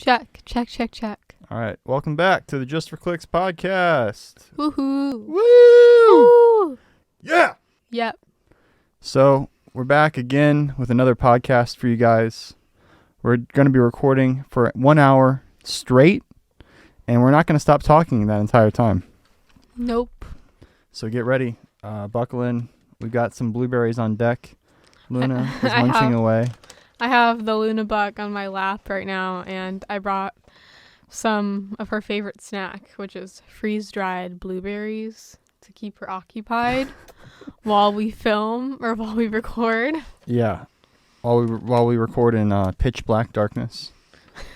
Check. All right, welcome back to the Just for Clicks podcast. Woohoo! Woo! Yeah! Yep. So, we're back again with another podcast for you guys. We're going to be recording for 1 hour straight, and we're not going to stop talking that entire time. Nope. So get ready. Buckle in. We've got some blueberries on deck. Luna is munching away. I have the Luna Buck on my lap right now, and I brought some of her favorite snack, which is freeze-dried blueberries to keep her occupied while we film or while we record. Yeah. While we record in pitch black darkness.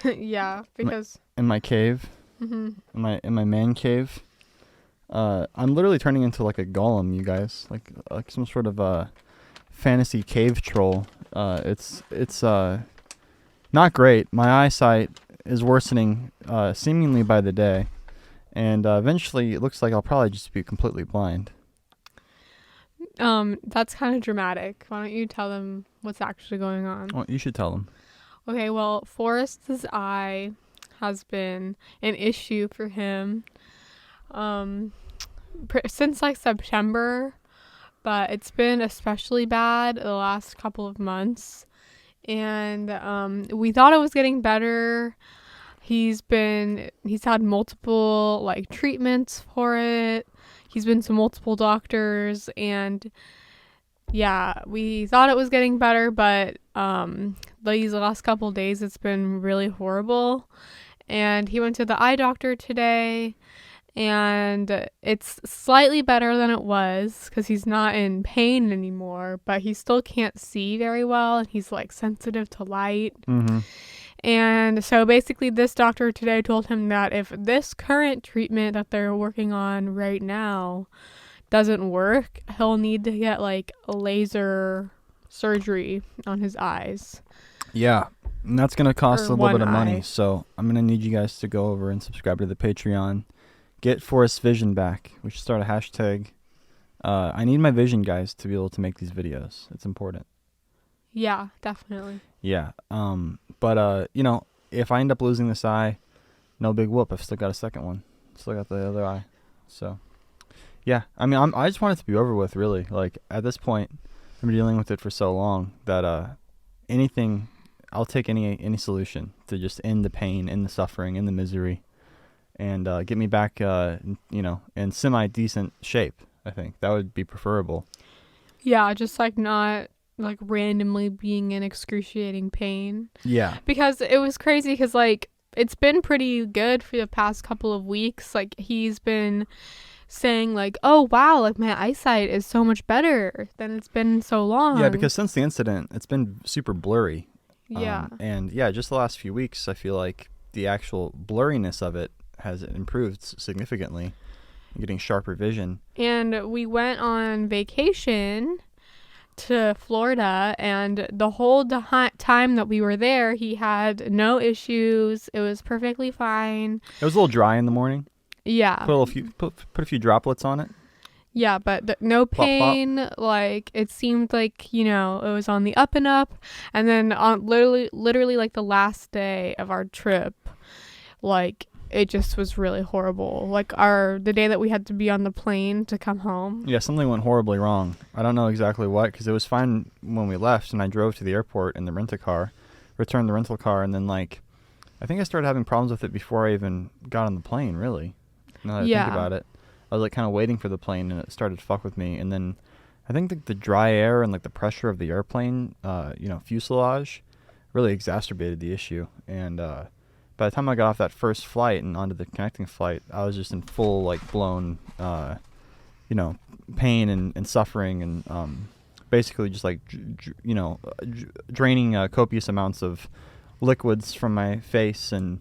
Yeah, because in my cave. Mm-hmm. In my man cave. I'm literally turning into like a golem, you guys. Like some sort of fantasy cave troll. It's not great. My eyesight is worsening seemingly by the day, and eventually it looks like I'll probably just be completely blind. That's kind of dramatic. Why don't you tell them what's actually going on? Well, you should tell them. Okay, well, Forrest's eye has been an issue for him since like September, but it's been especially bad the last couple of months, and we thought it was getting better. He's had multiple like treatments for it. He's been to multiple doctors, and yeah, we thought it was getting better, but these last couple days it's been really horrible. And he went to the eye doctor today, and it's slightly better than it was because he's not in pain anymore, but he still can't see very well, and he's like sensitive to light. Mm-hmm. And so basically this doctor today told him that if this current treatment that they're working on right now doesn't work, he'll need to get like a laser surgery on his eyes. Yeah, and that's going to cost a little bit of money. Eye. So I'm going to need you guys to go over and subscribe to the Patreon. Get Forrest Vision back. We should start a hashtag. I need my vision, guys, to be able to make these videos. It's important. Yeah, definitely. Yeah. But you know, if I end up losing this eye, no big whoop. I've still got a second one. Still got the other eye. So, yeah. I mean, I just want it to be over with, really. Like, at this point, I've been dealing with it for so long that anything, I'll take any solution to just end the pain, end the suffering, end the misery, and get me back, in semi-decent shape, I think. That would be preferable. Yeah, just like not like randomly being in excruciating pain. Yeah. Because it was crazy because like it's been pretty good for the past couple of weeks. Like he's been saying like, oh wow, like my eyesight is so much better than it's been so long. Yeah, because since the incident, it's been super blurry. Yeah. And yeah, just the last few weeks, I feel like the actual blurriness of it has improved significantly. I'm getting sharper vision. And we went on vacation to Florida, and the whole time that we were there, he had no issues. It was perfectly fine. It was a little dry in the morning. Yeah. Put a few droplets on it. Yeah, but no pain. Plop, plop. Like it seemed like, it was on the up and up. And then on literally like the last day of our trip, like it just was really horrible. Like the day that we had to be on the plane to come home. Yeah, something went horribly wrong. I don't know exactly what, because it was fine when we left, and I drove to the airport in the rent-a-car, returned the rental car, and then like, I think I started having problems with it before I even got on the plane, really. Now that I think about it. I was like kind of waiting for the plane, and it started to fuck with me. And then I think the dry air and like the pressure of the airplane, fuselage really exacerbated the issue. And by the time I got off that first flight and onto the connecting flight, I was just in full like blown, pain and suffering, and basically just like, draining copious amounts of liquids from my face, and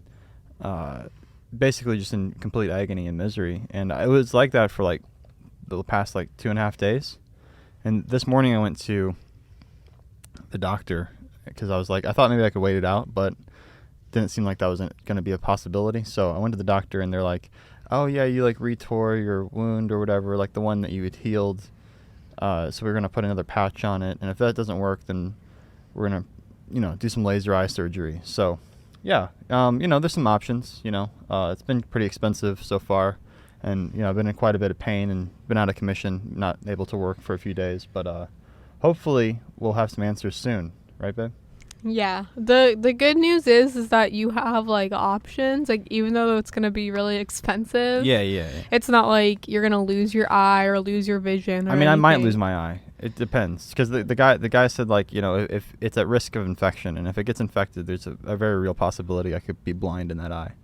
basically just in complete agony and misery. And it was like that for like the past like 2.5 days. And this morning I went to the doctor because I thought maybe I could wait it out, but didn't seem like that was going to be a possibility. So I went to the doctor, and they're like, oh yeah, you like retore your wound or whatever, like the one that you had healed. So we're going to put another patch on it. And if that doesn't work, then we're going to, do some laser eye surgery. So Yeah. There's some options. It's been pretty expensive so far, and I've been in quite a bit of pain and been out of commission, not able to work for a few days. But hopefully we'll have some answers soon, right, babe? Yeah. The good news is that you have like options. Like even though it's gonna be really expensive. Yeah. It's not like you're gonna lose your eye or lose your vision. Or I mean, I might anything. lose my eye. It depends, because the guy said, like, if it's at risk of infection, and if it gets infected, there's a very real possibility I could be blind in that eye.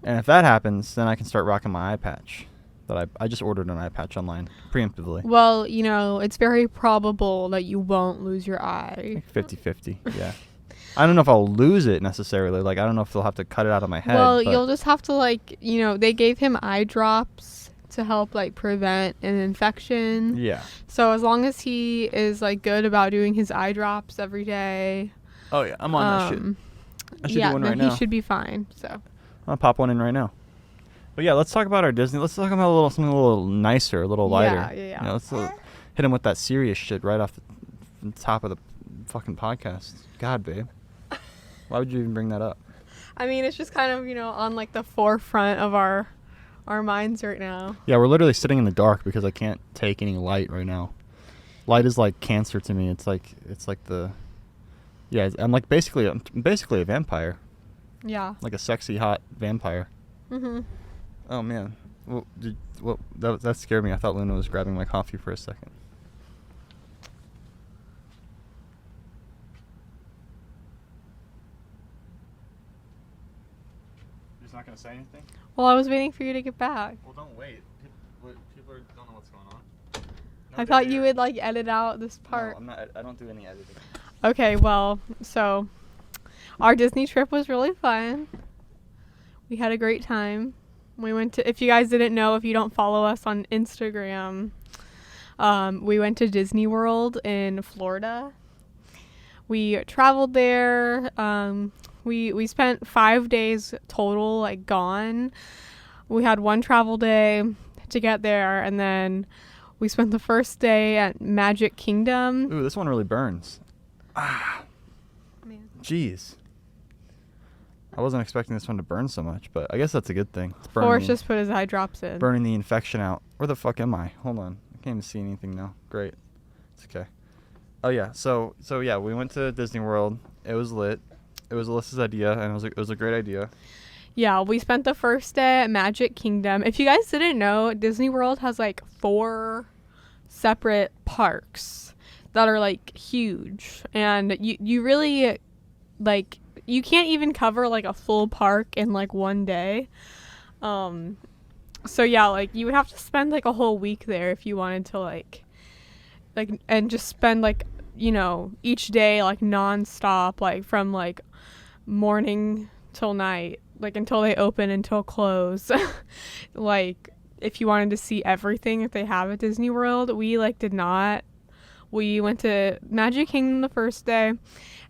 And if that happens, then I can start rocking my eye patch. That I just ordered an eye patch online preemptively. Well, it's very probable that you won't lose your eye. 50-50. Yeah. I don't know if I'll lose it necessarily. Like, I don't know if they'll have to cut it out of my head. Well, you'll just have to they gave him eye drops to help like prevent an infection. Yeah. So as long as he is like good about doing his eye drops every day. Oh yeah, I'm on that shit. I should do one right now. He should be fine. So I'll pop one in right now. But yeah, let's talk about our Disney. Let's talk about something a little nicer, a little lighter. Yeah. Let's hit him with that serious shit right off the top of the fucking podcast. God, babe. Why would you even bring that up? I mean, it's just kind of, on like the forefront of our minds right now. Yeah, we're literally sitting in the dark because I can't take any light right now. Light is like cancer to me. It's like I'm basically a vampire. Yeah. Like a sexy hot vampire. Mhm. Oh man. That scared me. I thought Luna was grabbing my coffee for a second. You're just not gonna say anything? Well, I was waiting for you to get back. Well, don't wait. People don't know what's going on. I thought you would like edit out this part. No, I'm not. I don't do any editing. Okay, well, so our Disney trip was really fun. We had a great time. We went to, if you guys didn't know, if you don't follow us on Instagram, we went to Disney World in Florida. We traveled there. We spent 5 days total, like, gone. We had one travel day to get there, and then we spent the first day at Magic Kingdom. Ooh, this one really burns. Ah. Man. Jeez. I wasn't expecting this one to burn so much, but I guess that's a good thing. It's Forrest just put his eye drops in. Burning the infection out. Where the fuck am I? Hold on. I can't even see anything now. Great. It's okay. Oh, yeah. So yeah, we went to Disney World. It was lit. It was Alyssa's idea, and it was a great idea. Yeah, we spent the first day at Magic Kingdom. If you guys didn't know, Disney World has like 4 separate parks that are like huge, and you really like you can't even cover like a full park in like one day. So yeah, like you would have to spend like a whole week there if you wanted to like and just spend like each day like nonstop, like from like morning till night, like until they open until close. Like if you wanted to see everything that they have at Disney World, we like did not. We went to Magic Kingdom the first day,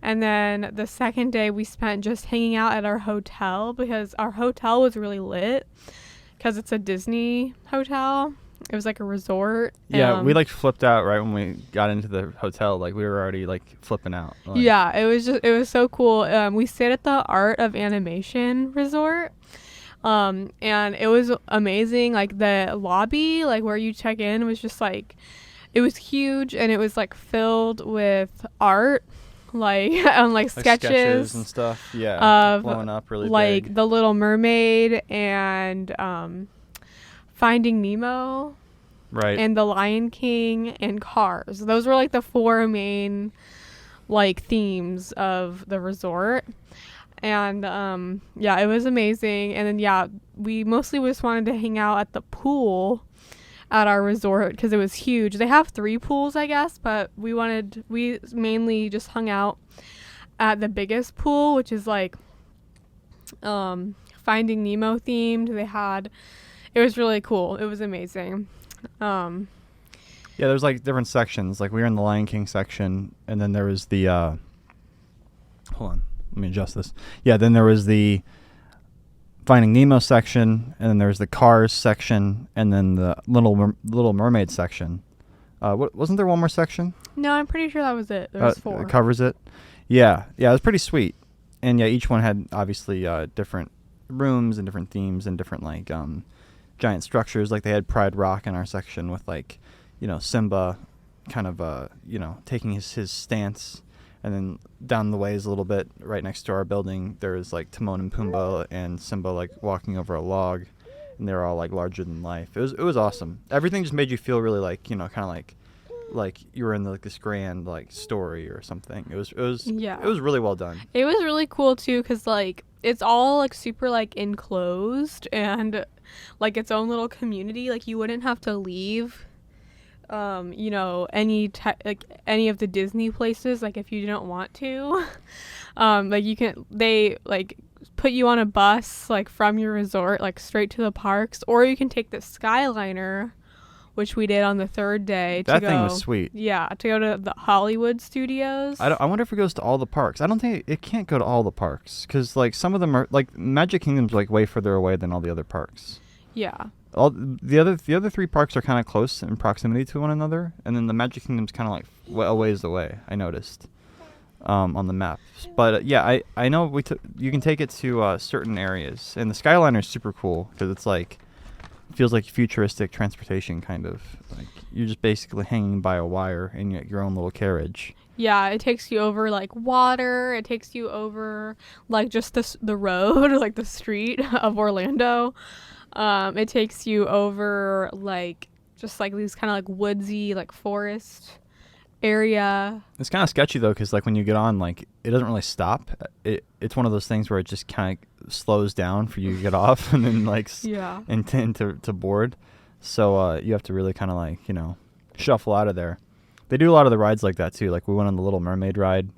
and then the second day we spent just hanging out at our hotel, because our hotel was really lit because it's a Disney hotel. It was like a resort. Yeah, we like flipped out right when we got into the hotel. Like we were already like flipping out. Like, yeah, it was so cool. We stayed at the Art of Animation Resort. And it was amazing. Like the lobby, like where you check in, was just like, it was huge, and it was like filled with art, like like sketches and stuff. Yeah, of blowing up really like big. The Little Mermaid and Finding Nemo, right, and The Lion King and Cars. Those were like the 4 main like themes of the resort. And yeah, it was amazing. And then yeah, we mostly just wanted to hang out at the pool at our resort because it was huge. They have 3 pools, I guess, but we mainly just hung out at the biggest pool, which is like Finding Nemo themed. It was really cool. It was amazing. Yeah, there's like different sections. Like we were in the Lion King section, and then there was the hold on, let me adjust this. Yeah, then there was the Finding Nemo section, and then there was the Cars section, and then the Little Mermaid section. Wasn't there one more section? No, I'm pretty sure that was it. There was 4. It covers it. Yeah, it was pretty sweet. And yeah, each one had obviously different rooms and different themes and different like giant structures. Like they had Pride Rock in our section with like, Simba kind of taking his stance, and then down the ways a little bit right next to our building there was like Timon and Pumbaa and Simba like walking over a log, and they're all like larger than life. It was awesome. Everything just made you feel really like, kind of like you were in like this grand like story or something. It was really well done. It was really cool too, because like it's all like super like enclosed and like its own little community. Like you wouldn't have to leave any of the Disney places, like if you didn't want to. Like they like put you on a bus like from your resort like straight to the parks, or you can take the Skyliner, which we did on the third day. That thing was sweet. Yeah, to go to the Hollywood Studios. I wonder if it goes to all the parks. I don't think it can't go to all the parks, because like some of them are like Magic Kingdom's like way further away than all the other parks. Yeah. All the other three parks are kind of close in proximity to one another, and then the Magic Kingdom's kind of like a ways away. I noticed on the maps, but yeah, I know you can take it to certain areas, and the Skyliner is super cool because it's like feels like futuristic transportation kind of. Like you're just basically hanging by a wire in your own little carriage. Yeah, it takes you over like water. It takes you over like just the road, like the street of Orlando. It takes you over like just like these kind of like woodsy like forest area. It's kind of sketchy though, because like when you get on, like it doesn't really stop. It's one of those things where it just kind of slows down for you to get off and then like intend to board. So you have to really kind of like shuffle out of there. They do a lot of the rides like that too. Like we went on the Little Mermaid ride,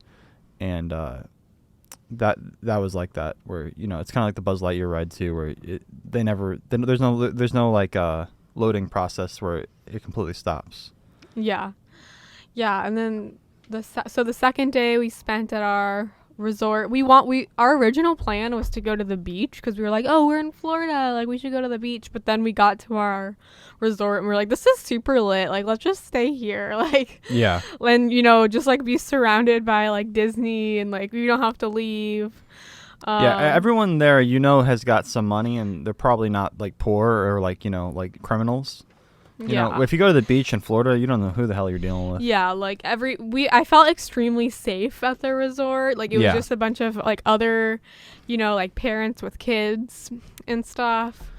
and that was like that, where it's kind of like the Buzz Lightyear ride too, where there's no like loading process where it completely stops. Yeah, and then the second day we spent at our resort. Our original plan was to go to the beach, because we were like, oh, we're in Florida, like we should go to the beach. But then we got to our resort and we were like, this is super lit, like let's just stay here, like yeah, and just like be surrounded by like Disney, and like you don't have to leave. Yeah, everyone there has got some money, and they're probably not like poor or like like criminals. If you go to the beach in Florida, you don't know who the hell you're dealing with. Yeah, like I felt extremely safe at the resort. Like it was just a bunch of like other, like parents with kids and stuff,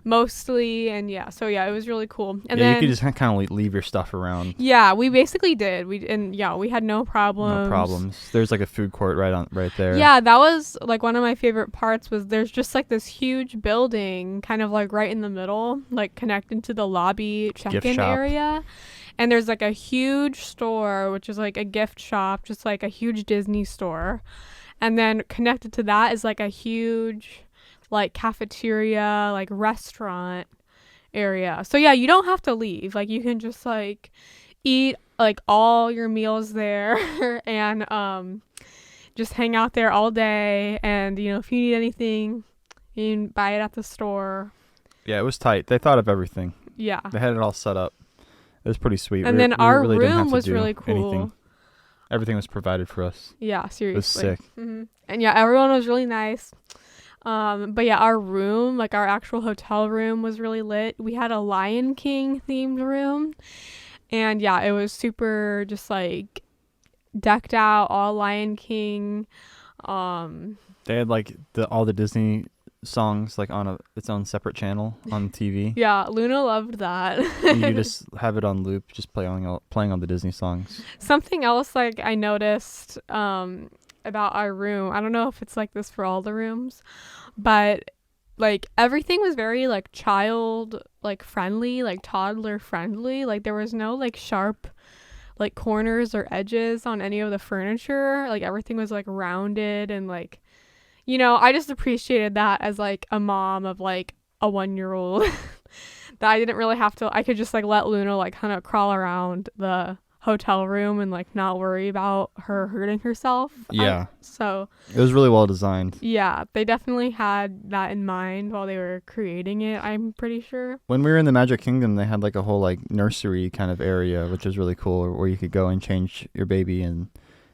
mostly. And so it was really cool. And then you could just kind of leave your stuff around. Yeah, we basically did. We had no problems. No problems. There's like a food court right there. Yeah, that was like one of my favorite parts. Was there's just like this huge building kind of like right in the middle, like connected to the lobby check-in area. And there's like a huge store, which is like a gift shop, just like a huge Disney store. And then connected to that is like a huge like cafeteria, like restaurant area. So yeah, you don't have to leave. Like you can just like eat like all your meals there and just hang out there all day. And if you need anything, you can buy it at the store. Yeah, it was tight. They thought of everything. Yeah, they had it all set up. It was pretty sweet. And then our room was really cool. Anything. Everything was provided for us. Yeah, seriously. It was sick. Mm-hmm. And yeah, everyone was really nice. But yeah, our room, like our actual hotel room, was really lit. We had a Lion King themed room, and yeah, it was super just like decked out, all Lion King. They had like all the Disney songs like on its own separate channel on TV. Yeah, Luna loved that. You just have it on loop, just playing all the Disney songs. Something else like I noticed about our room, I don't know if it's like this for all the rooms, but like everything was very like child like friendly, like toddler friendly. Like there was no like sharp like corners or edges on any of the furniture. Like everything was like rounded, and like I just appreciated that as like a mom of like a 1-year-old that I didn't really have to. I could just like let Luna like kind of crawl around the hotel room and like not worry about her hurting herself. Yeah. So it was really well designed. Yeah, they definitely had that in mind while they were creating it, I'm pretty sure. When we were in the Magic Kingdom, they had like a whole like nursery kind of area, which was really cool, where you could go and change your baby, and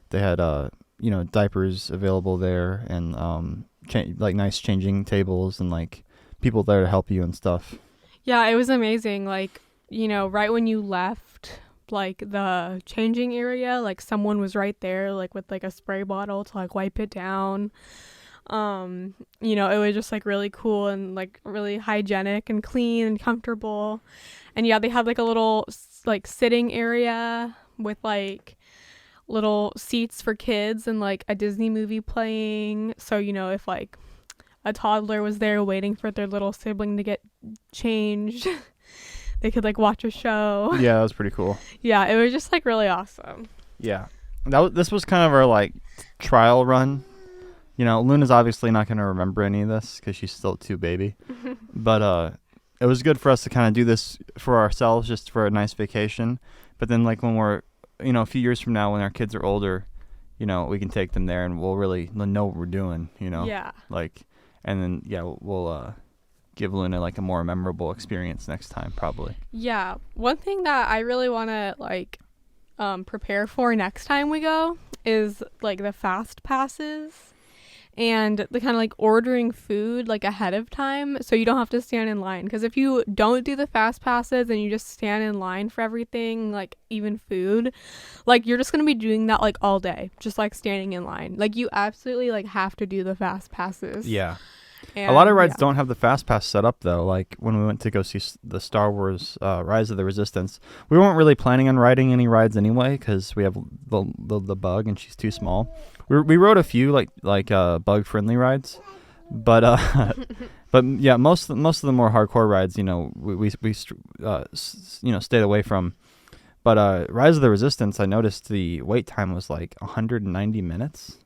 they had diapers available there, and like nice changing tables, and like people there to help you and stuff. Yeah, it was amazing. Like, right when you left, like the changing area, like someone was right there, like with like a spray bottle to like wipe it down. It was just like really cool and like really hygienic and clean and comfortable. And yeah, they had like a little like sitting area with like little seats for kids and like a Disney movie playing. So, if like a toddler was there waiting for their little sibling to get changed, they could like watch a show. Yeah, that was pretty cool. Yeah, it was just like really awesome. Yeah, this was kind of our like trial run. Luna's obviously not going to remember any of this because she's still too baby. But it was good for us to kind of do this for ourselves, just for a nice vacation. But then like when we're, a few years from now when our kids are older, we can take them there and we'll really know what we're doing, Yeah. Like, and then, we'll give Luna like a more memorable experience next time, probably. Yeah. One thing that I really want to like prepare for next time we go is like the fast passes. And the kind of like ordering food like ahead of time so you don't have to stand in line. Because if you don't do the fast passes and you just stand in line for everything, like even food, like you're just going to be doing that like all day, just like standing in line. Like you absolutely like have to do the fast passes. Yeah. And, a lot of rides don't have the fast pass set up though. Like when we went to go see the Star Wars Rise of the Resistance, we weren't really planning on riding any rides anyway because we have the bug and she's too small. We rode a few like bug friendly rides, but but yeah, most of the more hardcore rides, we stayed away from. But Rise of the Resistance, I noticed the wait time was like 190 minutes.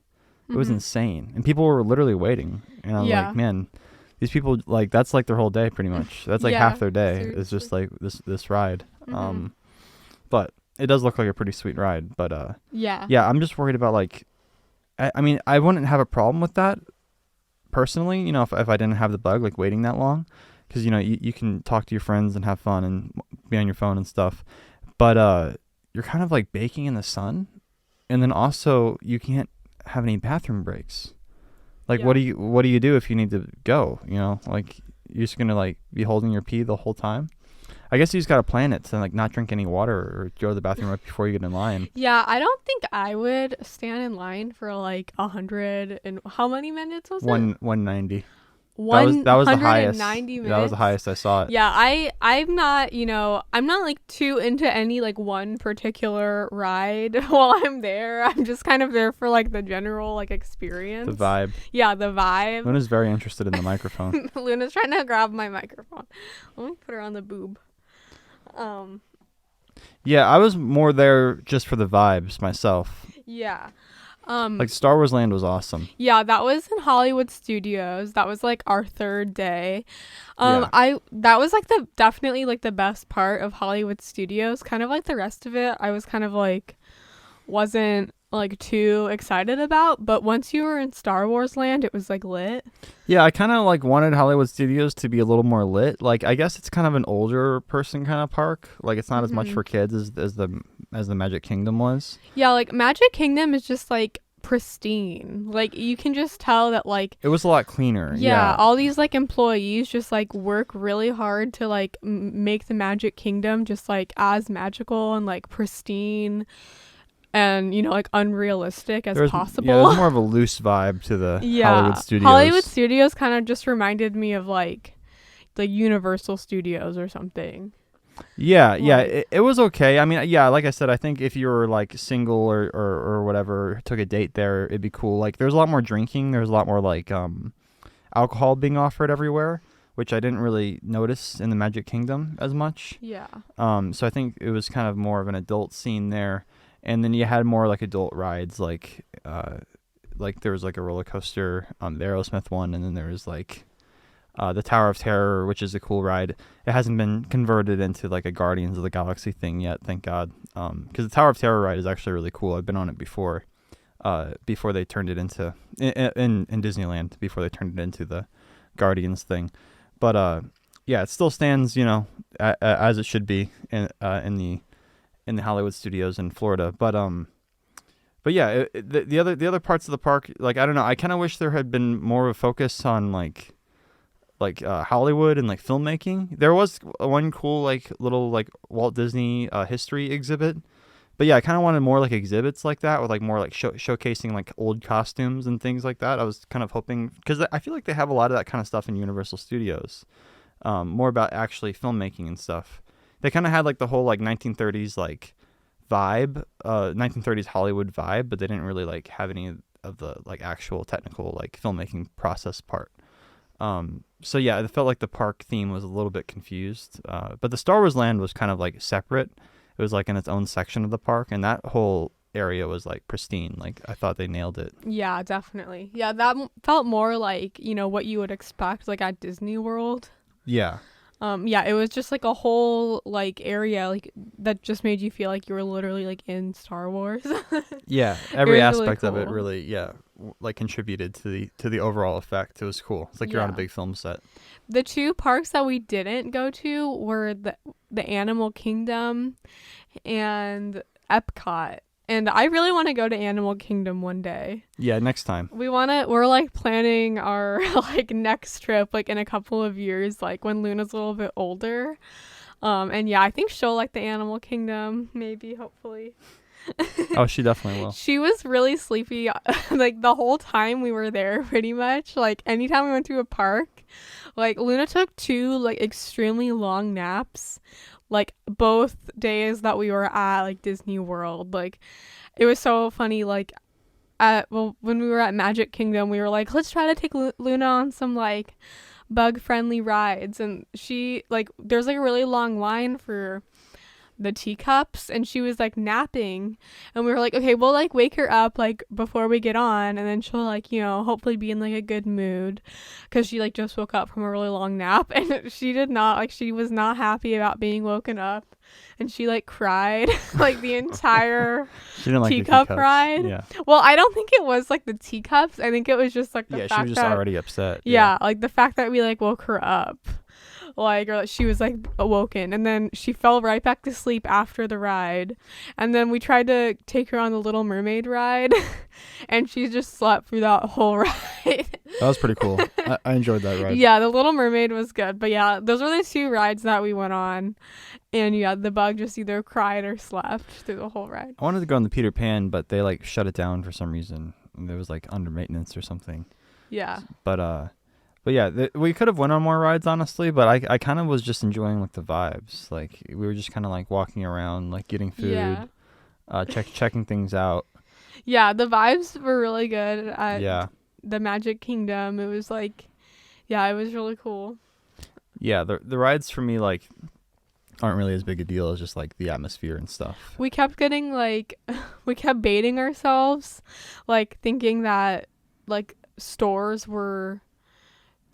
It was insane, and people were literally waiting. And I'm like, man, these people like that's like their whole day pretty much. That's like half their day. Seriously. It's just like this ride. But it does look like a pretty sweet ride. But yeah, I'm just worried about like. I mean, I wouldn't have a problem with that personally, if I didn't have the bug, like waiting that long. Because, you can talk to your friends and have fun and be on your phone and stuff. But you're kind of like baking in the sun. And then also you can't have any bathroom breaks. Like, what do you do if you need to go? Like you're just going to like be holding your pee the whole time. I guess you just got to plan it to like not drink any water or go to the bathroom right before you get in line. Yeah, I don't think I would stand in line for like 100 and how many minutes was it? 190. That was the highest. 190 minutes. That was the highest I saw it. Yeah, I'm not, I'm not like too into any like one particular ride while I'm there. I'm just kind of there for like the general like experience. The vibe. Yeah, the vibe. Luna's very interested in the microphone. Luna's trying to grab my microphone. Let me put her on the boob. Yeah, I was more there just for the vibes myself. Yeah. Like Star Wars Land was awesome. Yeah, that was in Hollywood Studios. That was like our third day. Yeah. That was like definitely like the best part of Hollywood Studios. Kind of like the rest of it, I was kind of like wasn't like too excited about, but once you were in Star Wars Land, it was like lit. Yeah, I kind of like wanted Hollywood Studios to be a little more lit. Like I guess it's kind of an older person kind of park. Like it's not as much for kids as the Magic Kingdom was. Yeah, like Magic Kingdom is just like pristine. Like you can just tell that like it was a lot cleaner. Yeah, all these like employees just like work really hard to like make the Magic Kingdom just like as magical and like pristine. And, like, unrealistic as possible. Yeah, there's more of a loose vibe to the Hollywood Studios. Hollywood Studios kind of just reminded me of, like, the Universal Studios or something. Yeah, it was okay. I mean, yeah, like I said, I think if you were, like, single or whatever, took a date there, it'd be cool. Like, there's a lot more drinking. There's a lot more, like, alcohol being offered everywhere, which I didn't really notice in the Magic Kingdom as much. Yeah. So I think it was kind of more of an adult scene there. And then you had more like adult rides, like there was like a roller coaster, the Aerosmith one, and then there was like the Tower of Terror, which is a cool ride. It hasn't been converted into like a Guardians of the Galaxy thing yet, thank God. Because the Tower of Terror ride is actually really cool. I've been on it before they turned it into in Disneyland before they turned it into the Guardians thing. But yeah, it still stands, as it should be in the Hollywood Studios in Florida. But But yeah, the other parts of the park, like I don't know, I kind of wish there had been more of a focus on like Hollywood and like filmmaking. There was one cool like little like Walt Disney history exhibit. But yeah, I kind of wanted more like exhibits like that with like more like showcasing like old costumes and things like that. I was kind of hoping because I feel like they have a lot of that kind of stuff in Universal Studios. More about actually filmmaking and stuff. They kind of had like the whole like 1930s like vibe, 1930s Hollywood vibe, but they didn't really like have any of the like actual technical like filmmaking process part. So yeah, it felt like the park theme was a little bit confused. But the Star Wars Land was kind of like separate. It was like in its own section of the park, and that whole area was like pristine. Like I thought they nailed it. Yeah, definitely. Yeah, that felt more like, what you would expect like at Disney World. Yeah. Yeah, it was just like a whole like area like that just made you feel like you were literally like in Star Wars. Yeah, every was really aspect of it cool. really, like contributed to the overall effect. It was cool. It's like you're on a Yeah. big film set. The two parks that we didn't go to were the Animal Kingdom and Epcot. And I really want to go to Animal Kingdom one day. Yeah, next time. We're like planning our like next trip like in a couple of years, like when Luna's a little bit older. And yeah, I think she'll like the Animal Kingdom, maybe, hopefully. Oh, she definitely will. She was really sleepy like the whole time we were there, pretty much. Like anytime we went to a park, like Luna took two like extremely long naps, like both days that we were at like Disney World. Like it was so funny. Like when we were at Magic Kingdom, we were like, let's try to take Luna on some like bug friendly rides, and she like there's like a really long line for the teacups, and she was like napping, and we were like, okay, we'll like wake her up like before we get on, and then she'll like hopefully be in like a good mood, because she like just woke up from a really long nap. And she was not happy about being woken up, and she like cried like the entire She didn't like teacup the teacups. ride. Yeah. Well, I don't think it was like the teacups. I think it was just like the Yeah, fact she was just that already upset. yeah, like the fact that we like woke her up, like, or she was like awoken, and then she fell right back to sleep after the ride. And then we tried to take her on the Little Mermaid ride, and she just slept through that whole ride. That was pretty cool. I enjoyed that ride. Yeah, the Little Mermaid was good, but yeah, those were the two rides that we went on. And yeah, the bug just either cried or slept through the whole ride. I wanted to go on the Peter Pan, but they like shut it down for some reason. It was like under maintenance or something. Yeah. But yeah, we could have went on more rides, honestly. But I kind of was just enjoying like the vibes. Like we were just kind of like walking around, like getting food, Yeah. checking things out. Yeah, the vibes were really good at Yeah, the Magic Kingdom. It was like, yeah, it was really cool. yeah. The rides for me like aren't really as big a deal as just like the atmosphere and stuff. We kept getting like, we kept baiting ourselves, like thinking that like stores were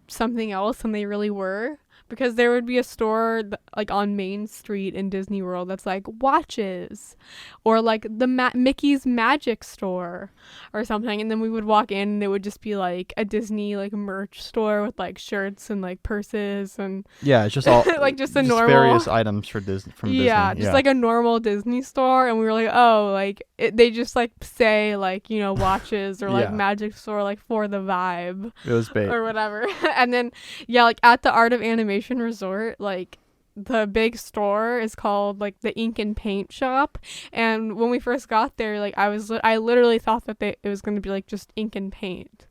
something else than they really were, because there would be a store like on Main Street in Disney World that's like watches, or like the Mickey's Magic Store or something, and then we would walk in and it would just be like a Disney like merch store with like shirts and like purses and Yeah, it's just all like just a normal various items from Disney. yeah, just like a normal Disney store. And we were like, oh, like they just like say like watches or like Yeah. Magic Store like for the vibe it was bait. or whatever. And then yeah, like at the Art of Animation Resort, like the big store is called like the Ink and Paint Shop. And when we first got there, like I literally thought that it was going to be like just ink and paint.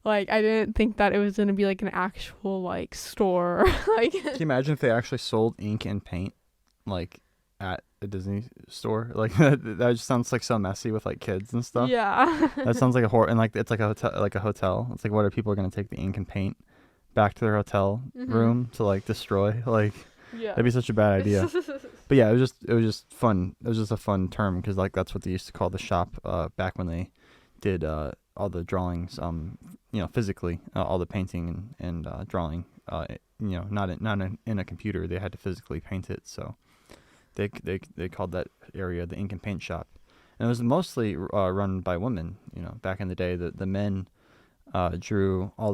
Like I didn't think that it was going to be like an actual like store. Like Can you imagine if they actually sold ink and paint like at a Disney store? Like that just sounds like so messy with like kids and stuff. yeah. That sounds like a horror, and like it's like a hotel. It's like, what are people going to take the ink and paint back to their hotel room to like destroy? Like Yeah. that'd be such a bad idea. But yeah, it was just fun. It was just a fun term because like that's what they used to call the shop back when they did all the drawings physically, all the painting and drawing not in a computer. They had to physically paint it, so they called that area the ink and paint shop. And it was mostly run by women. Back in the day, the men drew all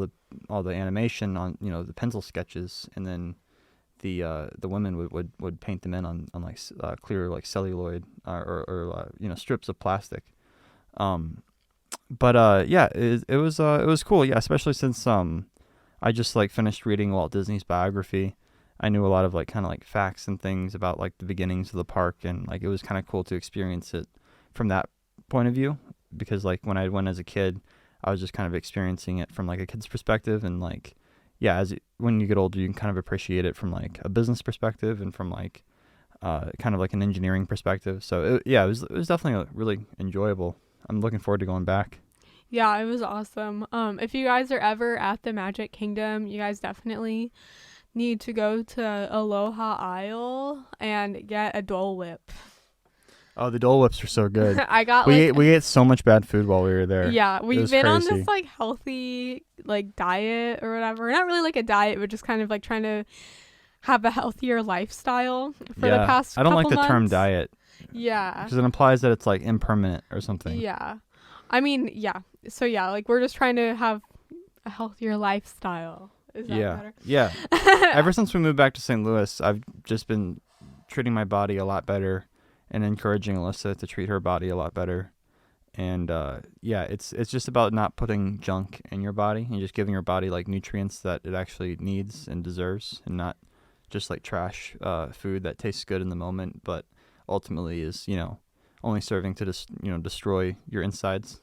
the animation on the pencil sketches, and then the women would paint them in on like clear like celluloid or strips of plastic. Yeah, it was cool. Yeah, especially since I just like finished reading Walt Disney's biography. I knew a lot of like kind of like facts and things about like the beginnings of the park, and like it was kind of cool to experience it from that point of view, because like when I went as a kid, I was just kind of experiencing it from like a kid's perspective, and like yeah, when you get older, you can kind of appreciate it from like a business perspective and from like kind of like an engineering perspective. So it was definitely really enjoyable. I'm looking forward to going back. Yeah, it was awesome. If you guys are ever at the Magic Kingdom, you guys definitely need to go to Aloha Isle and get a Dole Whip. Oh, the Dole Whips are so good. I got We ate so much bad food while we were there. yeah, It we've was been on crazy. this like healthy like diet or whatever. Not really like a diet, but just kind of like trying to have a healthier lifestyle for the Yeah, past I don't like couple the term months. diet Yeah. because it implies that it's like impermanent or something. Yeah. I mean, yeah. So yeah, like we're just trying to have a healthier lifestyle. Is that better? Yeah. Ever since we moved back to St. Louis, I've just been treating my body a lot better and encouraging Alyssa to treat her body a lot better. And yeah, it's just about not putting junk in your body and just giving your body like nutrients that it actually needs and deserves, and not just like trash food that tastes good in the moment, but ultimately is, only serving to just, destroy your insides.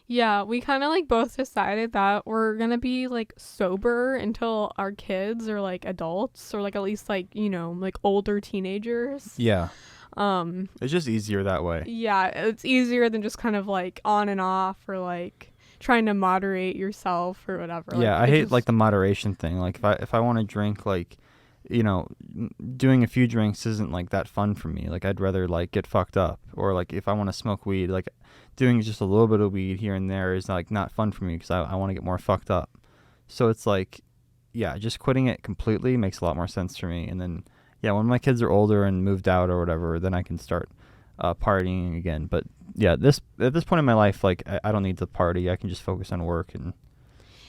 Yeah, we kind of like both decided that we're going to be like sober until our kids are like adults, or like at least like, like older teenagers. Yeah. It's just easier that way. Yeah, it's easier than just kind of like on and off, or like trying to moderate yourself or whatever. Yeah, like, I hate like the moderation thing. Like if I want to drink, like, doing a few drinks isn't like that fun for me. Like I'd rather like get fucked up, or like if I want to smoke weed, like doing just a little bit of weed here and there is like not fun for me, because I want to get more fucked up. So it's like, yeah, just quitting it completely makes a lot more sense for me. And then yeah, when my kids are older and moved out or whatever, then I can start partying again. But yeah, at this point in my life, like I don't need to party. I can just focus on work and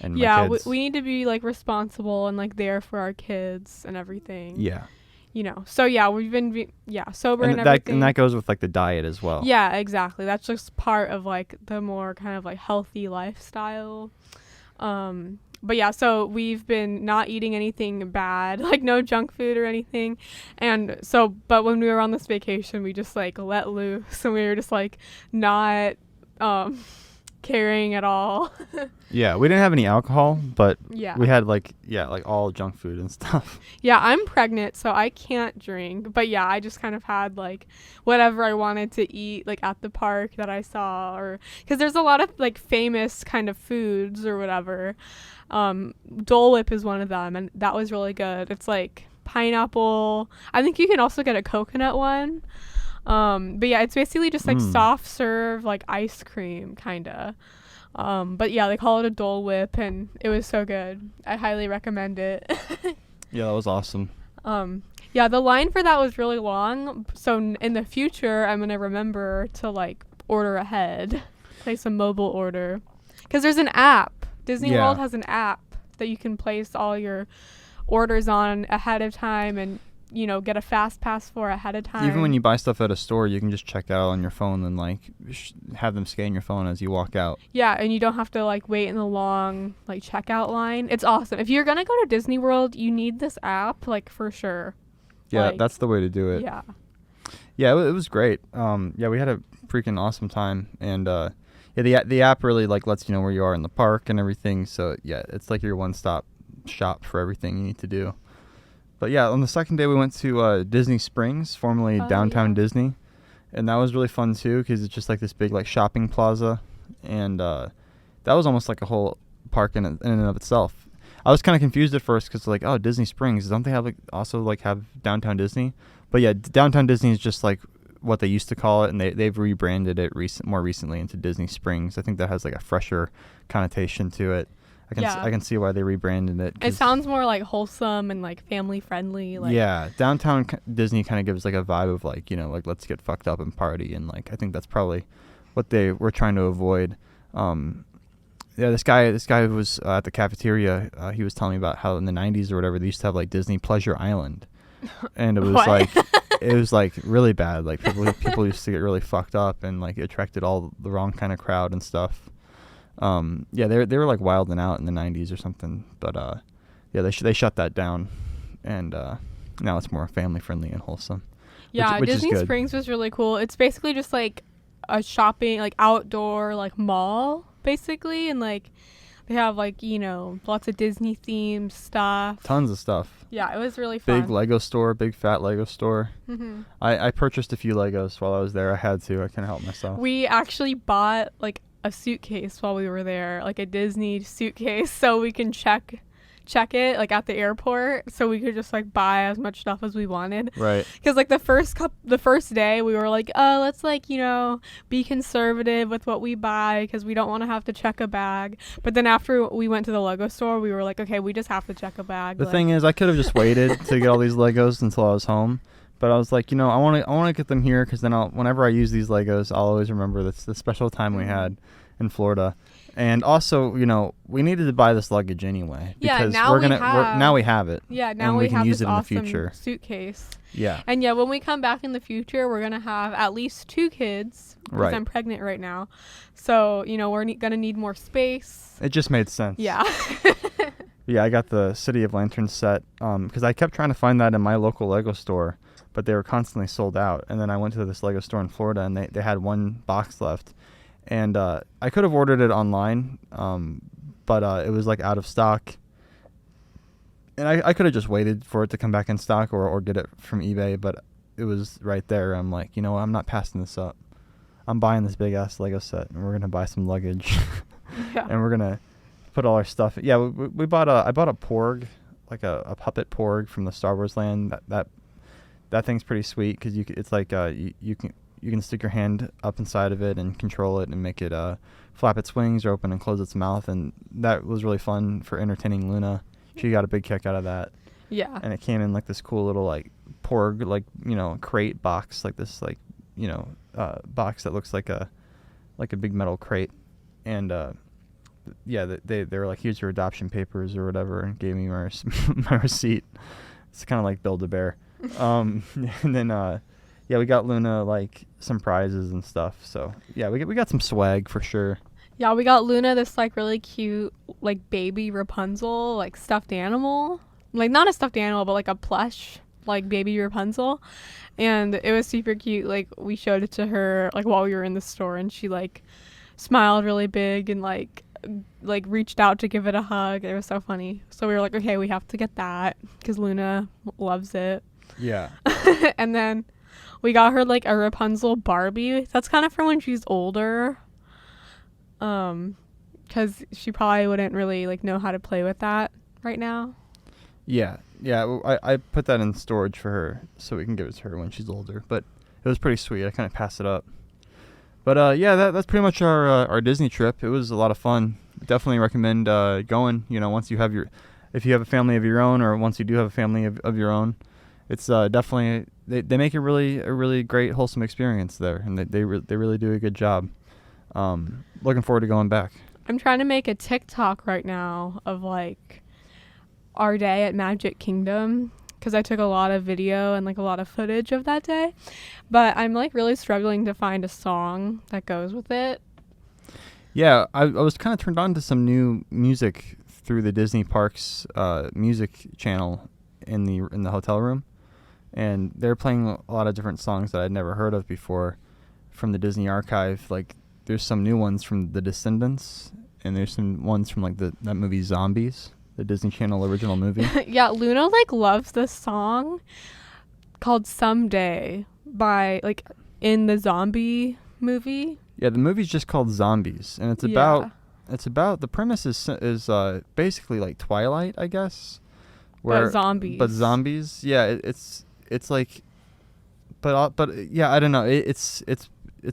my yeah, kids. we need to be like responsible and like there for our kids and everything. Yeah. So yeah, we've been sober and that everything. and that goes with like the diet as well. Yeah, exactly. That's just part of like the more kind of like healthy lifestyle. But yeah, so we've been not eating anything bad, like no junk food or anything. And so, but when we were on this vacation, we just like let loose, and we were just like not caring at all. Yeah, we didn't have any alcohol, but Yeah. we had like all junk food and stuff. Yeah, I'm pregnant, so I can't drink. But yeah, I just kind of had like whatever I wanted to eat, like at the park that I saw, or because there's a lot of like famous kind of foods or whatever. Dole Whip is one of them, and that was really good. It's like pineapple. I think you can also get a coconut one. But yeah, it's basically just like soft serve, like ice cream kind of. But yeah, they call it a Dole Whip, and it was so good. I highly recommend it. Yeah, that was awesome. Yeah, the line for that was really long. So in the future, I'm going to remember to like order ahead, place a mobile order. Because there's an app. Disney Yeah. World has an app that you can place all your orders on ahead of time, and get a fast pass for ahead of time. Even when you buy stuff at a store, you can just check out on your phone and like have them scan your phone as you walk out. Yeah, and you don't have to like wait in the long like checkout line. It's awesome. If you're gonna go to Disney World, you need this app, like, for sure. Yeah, Like, that's the way to do it. Yeah. Yeah, it was great. Yeah, we had a freaking awesome time, and yeah, the app really like lets you know where you are in the park and everything. So yeah, it's like your one-stop shop for everything you need to do. But yeah, on the second day we went to Disney Springs, formerly Downtown Disney, and that was really fun too, because it's just like this big like shopping plaza, and that was almost like a whole park in and of itself. I was kind of confused at first because like, oh, Disney Springs, don't they have like also like have Downtown Disney? But yeah, Downtown Disney is just like what they used to call it, and they've rebranded it more recently into Disney Springs. I think that has like a fresher connotation to it. I can see why they rebranded it. It sounds more like wholesome and like family friendly. Like, yeah, Downtown Disney kind of gives like a vibe of like, like let's get fucked up and party, and like I think that's probably what they were trying to avoid. Yeah, this guy who was at the cafeteria, he was telling me about how in the 90s or whatever they used to have like Disney Pleasure Island, and it was like it was like really bad. Like people used to get really fucked up, and like it attracted all the wrong kind of crowd and stuff. Yeah, they were like wilding out in the 90s or something, but yeah, they shut that down, and now it's more family friendly and wholesome. Yeah, which Disney is good. Springs was really cool. It's basically just like a shopping, like outdoor, like mall, basically, and like they have like, you know, lots of Disney themed stuff. Tons of stuff. Yeah, it was really fun. Big Lego store, big fat Lego store. Mm-hmm. I purchased a few Legos while I was there. I had to. I couldn't help myself. We actually bought like a suitcase while we were there, like a Disney suitcase, so we can check it like at the airport, so we could just like buy as much stuff as we wanted. Right. Because like the first day we were like, oh, let's like, you know, be conservative with what we buy because we don't want to have to check a bag. But then after we went to the Lego store, we were like, okay, we just have to check a bag. The thing is, I could have just waited to get all these Legos until I was home. But I was like, you know, I want to get them here because then whenever I use these Legos, I'll always remember the special time we had in Florida. And also, you know, we needed to buy this luggage anyway because now now we have it. Yeah, now and we can have use this it in the awesome future. suitcase. Yeah. And yeah, when we come back in the future, we're gonna have at least 2 kids because Right. I'm pregnant right now. So you know we're gonna need more space. It just made sense. Yeah. Yeah, I got the City of Lanterns set because I kept trying to find that in my local Lego store, but they were constantly sold out. And then I went to this Lego store in Florida, and they had one box left. And I could have ordered it online, but it was like out of stock. And I could have just waited for it to come back in stock or get it from eBay, but it was right there. I'm like, you know what? I'm not passing this up. I'm buying this big ass Lego set, and we're gonna buy some luggage, Yeah. and we're gonna put all our stuff. Yeah, I bought a Porg, like a puppet Porg from the Star Wars land. That thing's pretty sweet because it's like you can stick your hand up inside of it and control it and make it flap its wings or open and close its mouth, and that was really fun for entertaining Luna. She got a big kick out of that. Yeah. And it came in like this cool little like Porg, like, you know, crate box, like this, like, you know, box that looks like a big metal crate. And yeah, they were like, here's your adoption papers or whatever, and gave me my my receipt. It's kind of like Build-A-Bear. And then yeah, we got Luna like some prizes and stuff. So yeah, we got some swag for sure. Yeah, we got Luna this like really cute like baby Rapunzel like stuffed animal, like not a stuffed animal but like a plush like baby Rapunzel, and it was super cute. Like we showed it to her like while we were in the store, and she like smiled really big and like reached out to give it a hug. It was so funny. So we were like, okay, we have to get that because Luna loves it. Yeah. And then we got her like a Rapunzel Barbie. That's kind of for when she's older. Because she probably wouldn't really like know how to play with that right now. Yeah. I put that in storage for her so we can give it to her when she's older. But it was pretty sweet. I kind of passed it up. But yeah, that's pretty much our Disney trip. It was a lot of fun. Definitely recommend going. You know, if you have a family of your own, or once you do have a family of your own, it's definitely they make a really great wholesome experience there, and they really do a good job. Looking forward to going back. I'm trying to make a TikTok right now of like our day at Magic Kingdom, because I took a lot of video and like a lot of footage of that day, but I'm like really struggling to find a song that goes with it. Yeah, I was kind of turned on to some new music through the Disney Parks music channel in the hotel room, and they're playing a lot of different songs that I'd never heard of before from the Disney archive. Like there's some new ones from The Descendants, and there's some ones from like that movie Zombies, the Disney Channel original movie. Yeah, Luna like loves this song called Someday by like in the zombie movie. Yeah, the movie's just called Zombies, and it's about the premise is basically like Twilight, I guess. But zombies. Yeah, it's like, but yeah, I don't know. It's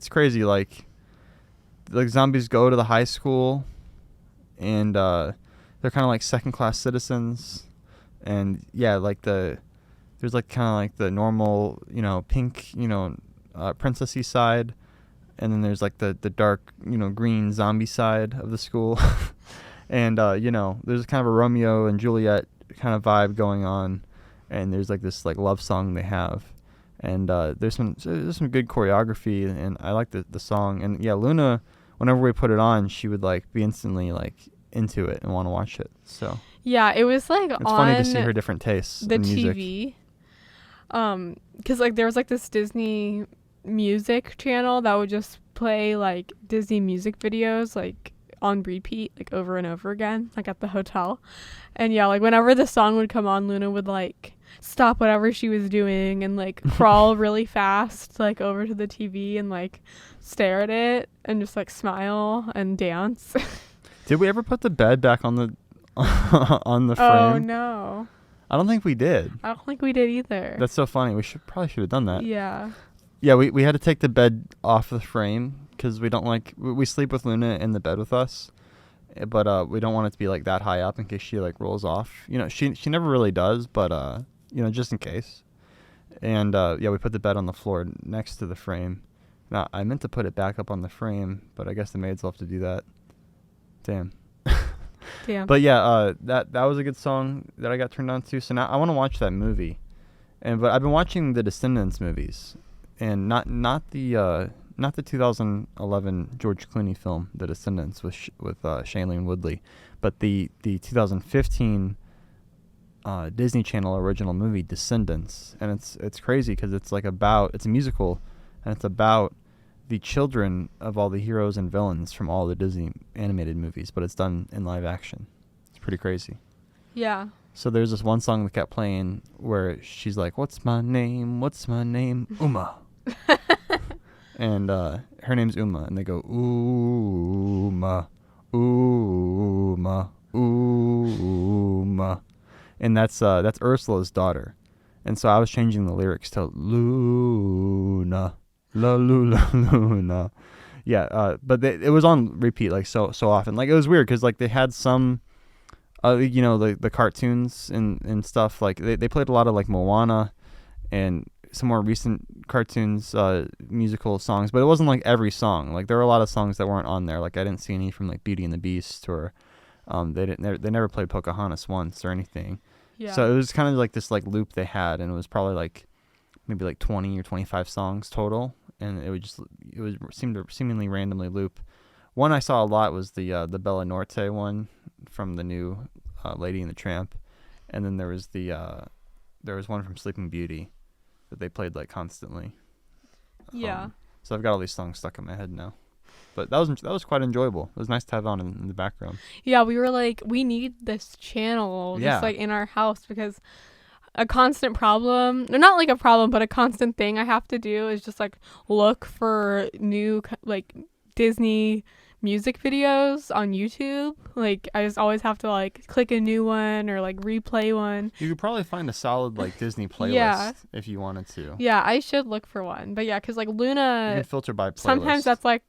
crazy. Like zombies go to the high school, and they're kind of like second class citizens, and yeah, like there's like kind of like the normal, you know, pink, you know, princessy side. And then there's like the dark, you know, green zombie side of the school. And, you know, there's kind of a Romeo and Juliet kind of vibe going on. And there's like this like love song they have. And there's some good choreography, and I like the song. And yeah, Luna, whenever we put it on, she would like be instantly like into it and want to watch it. So Yeah, it was like it's on funny to see her different tastes the in music. TV. Because like there was like this Disney music channel that would just play like Disney music videos like on repeat like over and over again like at the hotel. And yeah, like whenever the song would come on, Luna would like stop whatever she was doing and like crawl really fast like over to the TV and like stare at it and just like smile and dance. Did we ever put the bed back on the on the frame? Oh no, I don't think we did. I don't think we did either. That's so funny. We probably should have done that. Yeah. Yeah, we had to take the bed off the frame because we don't like we sleep with Luna in the bed with us, but we don't want it to be like that high up in case she like rolls off. You know, she never really does, but you know, just in case. And yeah, we put the bed on the floor next to the frame. Now I meant to put it back up on the frame, but I guess the maids will have to do that. Damn. Damn. But yeah, that was a good song that I got turned on to. So now I want to watch that movie, but I've been watching the Descendants movies, and not the 2011 George Clooney film, The Descendants, with Shailene Woodley, but the 2015 Disney Channel original movie Descendants, and it's crazy because it's a musical, and it's about the children of all the heroes and villains from all the Disney animated movies, but it's done in live action. It's pretty crazy. Yeah. So there's this one song that kept playing where she's like, "What's my name? What's my name? Uma." And her name's Uma, and they go, "Uma, Uma, Uma," and that's Ursula's daughter. And so I was changing the lyrics to Luna. La Lula Luna. Yeah, but it was on repeat like so often. Like it was weird because like they had some, you know, the cartoons and stuff. Like they played a lot of like Moana and some more recent cartoons, musical songs. But it wasn't like every song. Like there were a lot of songs that weren't on there. Like I didn't see any from like Beauty and the Beast, or they never played Pocahontas once or anything. Yeah. So it was kind of like this like loop they had, and it was probably like maybe like 20 or 25 songs total, and it seemed to seemingly randomly loop. One I saw a lot was the Bella Norte one from the new Lady and the Tramp, and then there was one from Sleeping Beauty that they played like constantly. Yeah. So I've got all these songs stuck in my head now, but that was quite enjoyable. It was nice to have on in the background. Yeah, we were like, we need this channel just like in our house, because a constant problem, or not like a problem, but a constant thing I have to do is just like look for new like Disney music videos on YouTube. Like I just always have to like click a new one or like replay one. You could probably find a solid like Disney playlist if you wanted to. Yeah, I should look for one. But yeah, because like You Luna, can filter by playlist. sometimes that's like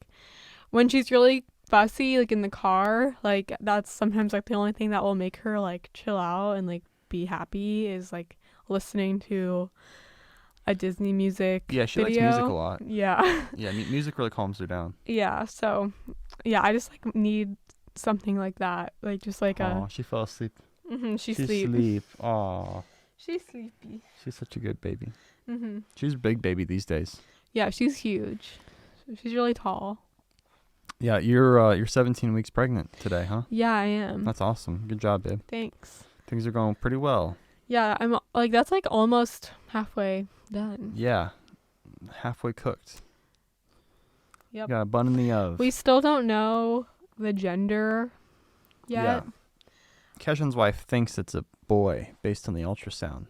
when she's really fussy, like in the car, like that's sometimes like the only thing that will make her like chill out and like be happy is like listening to a Disney music Yeah, she video. likes music a lot. Yeah. Yeah, music really calms her down. Yeah, so yeah, I just like need something like that, like just like Aw, she fell asleep. She's She's asleep. Aw, she's sleepy. she's such a good baby. Mm-hmm. She's a big baby these days. Yeah, she's huge. She's really tall. Yeah, you're 17 weeks pregnant today, huh? Yeah, I am. That's awesome. Good job, babe. Thanks. Things are going pretty well. Yeah, I'm like that's like almost halfway done. Yeah, halfway cooked. Yep. Got a bun in the oven. We still don't know the gender yet. Yeah. Keshan's wife thinks it's a boy based on the ultrasound,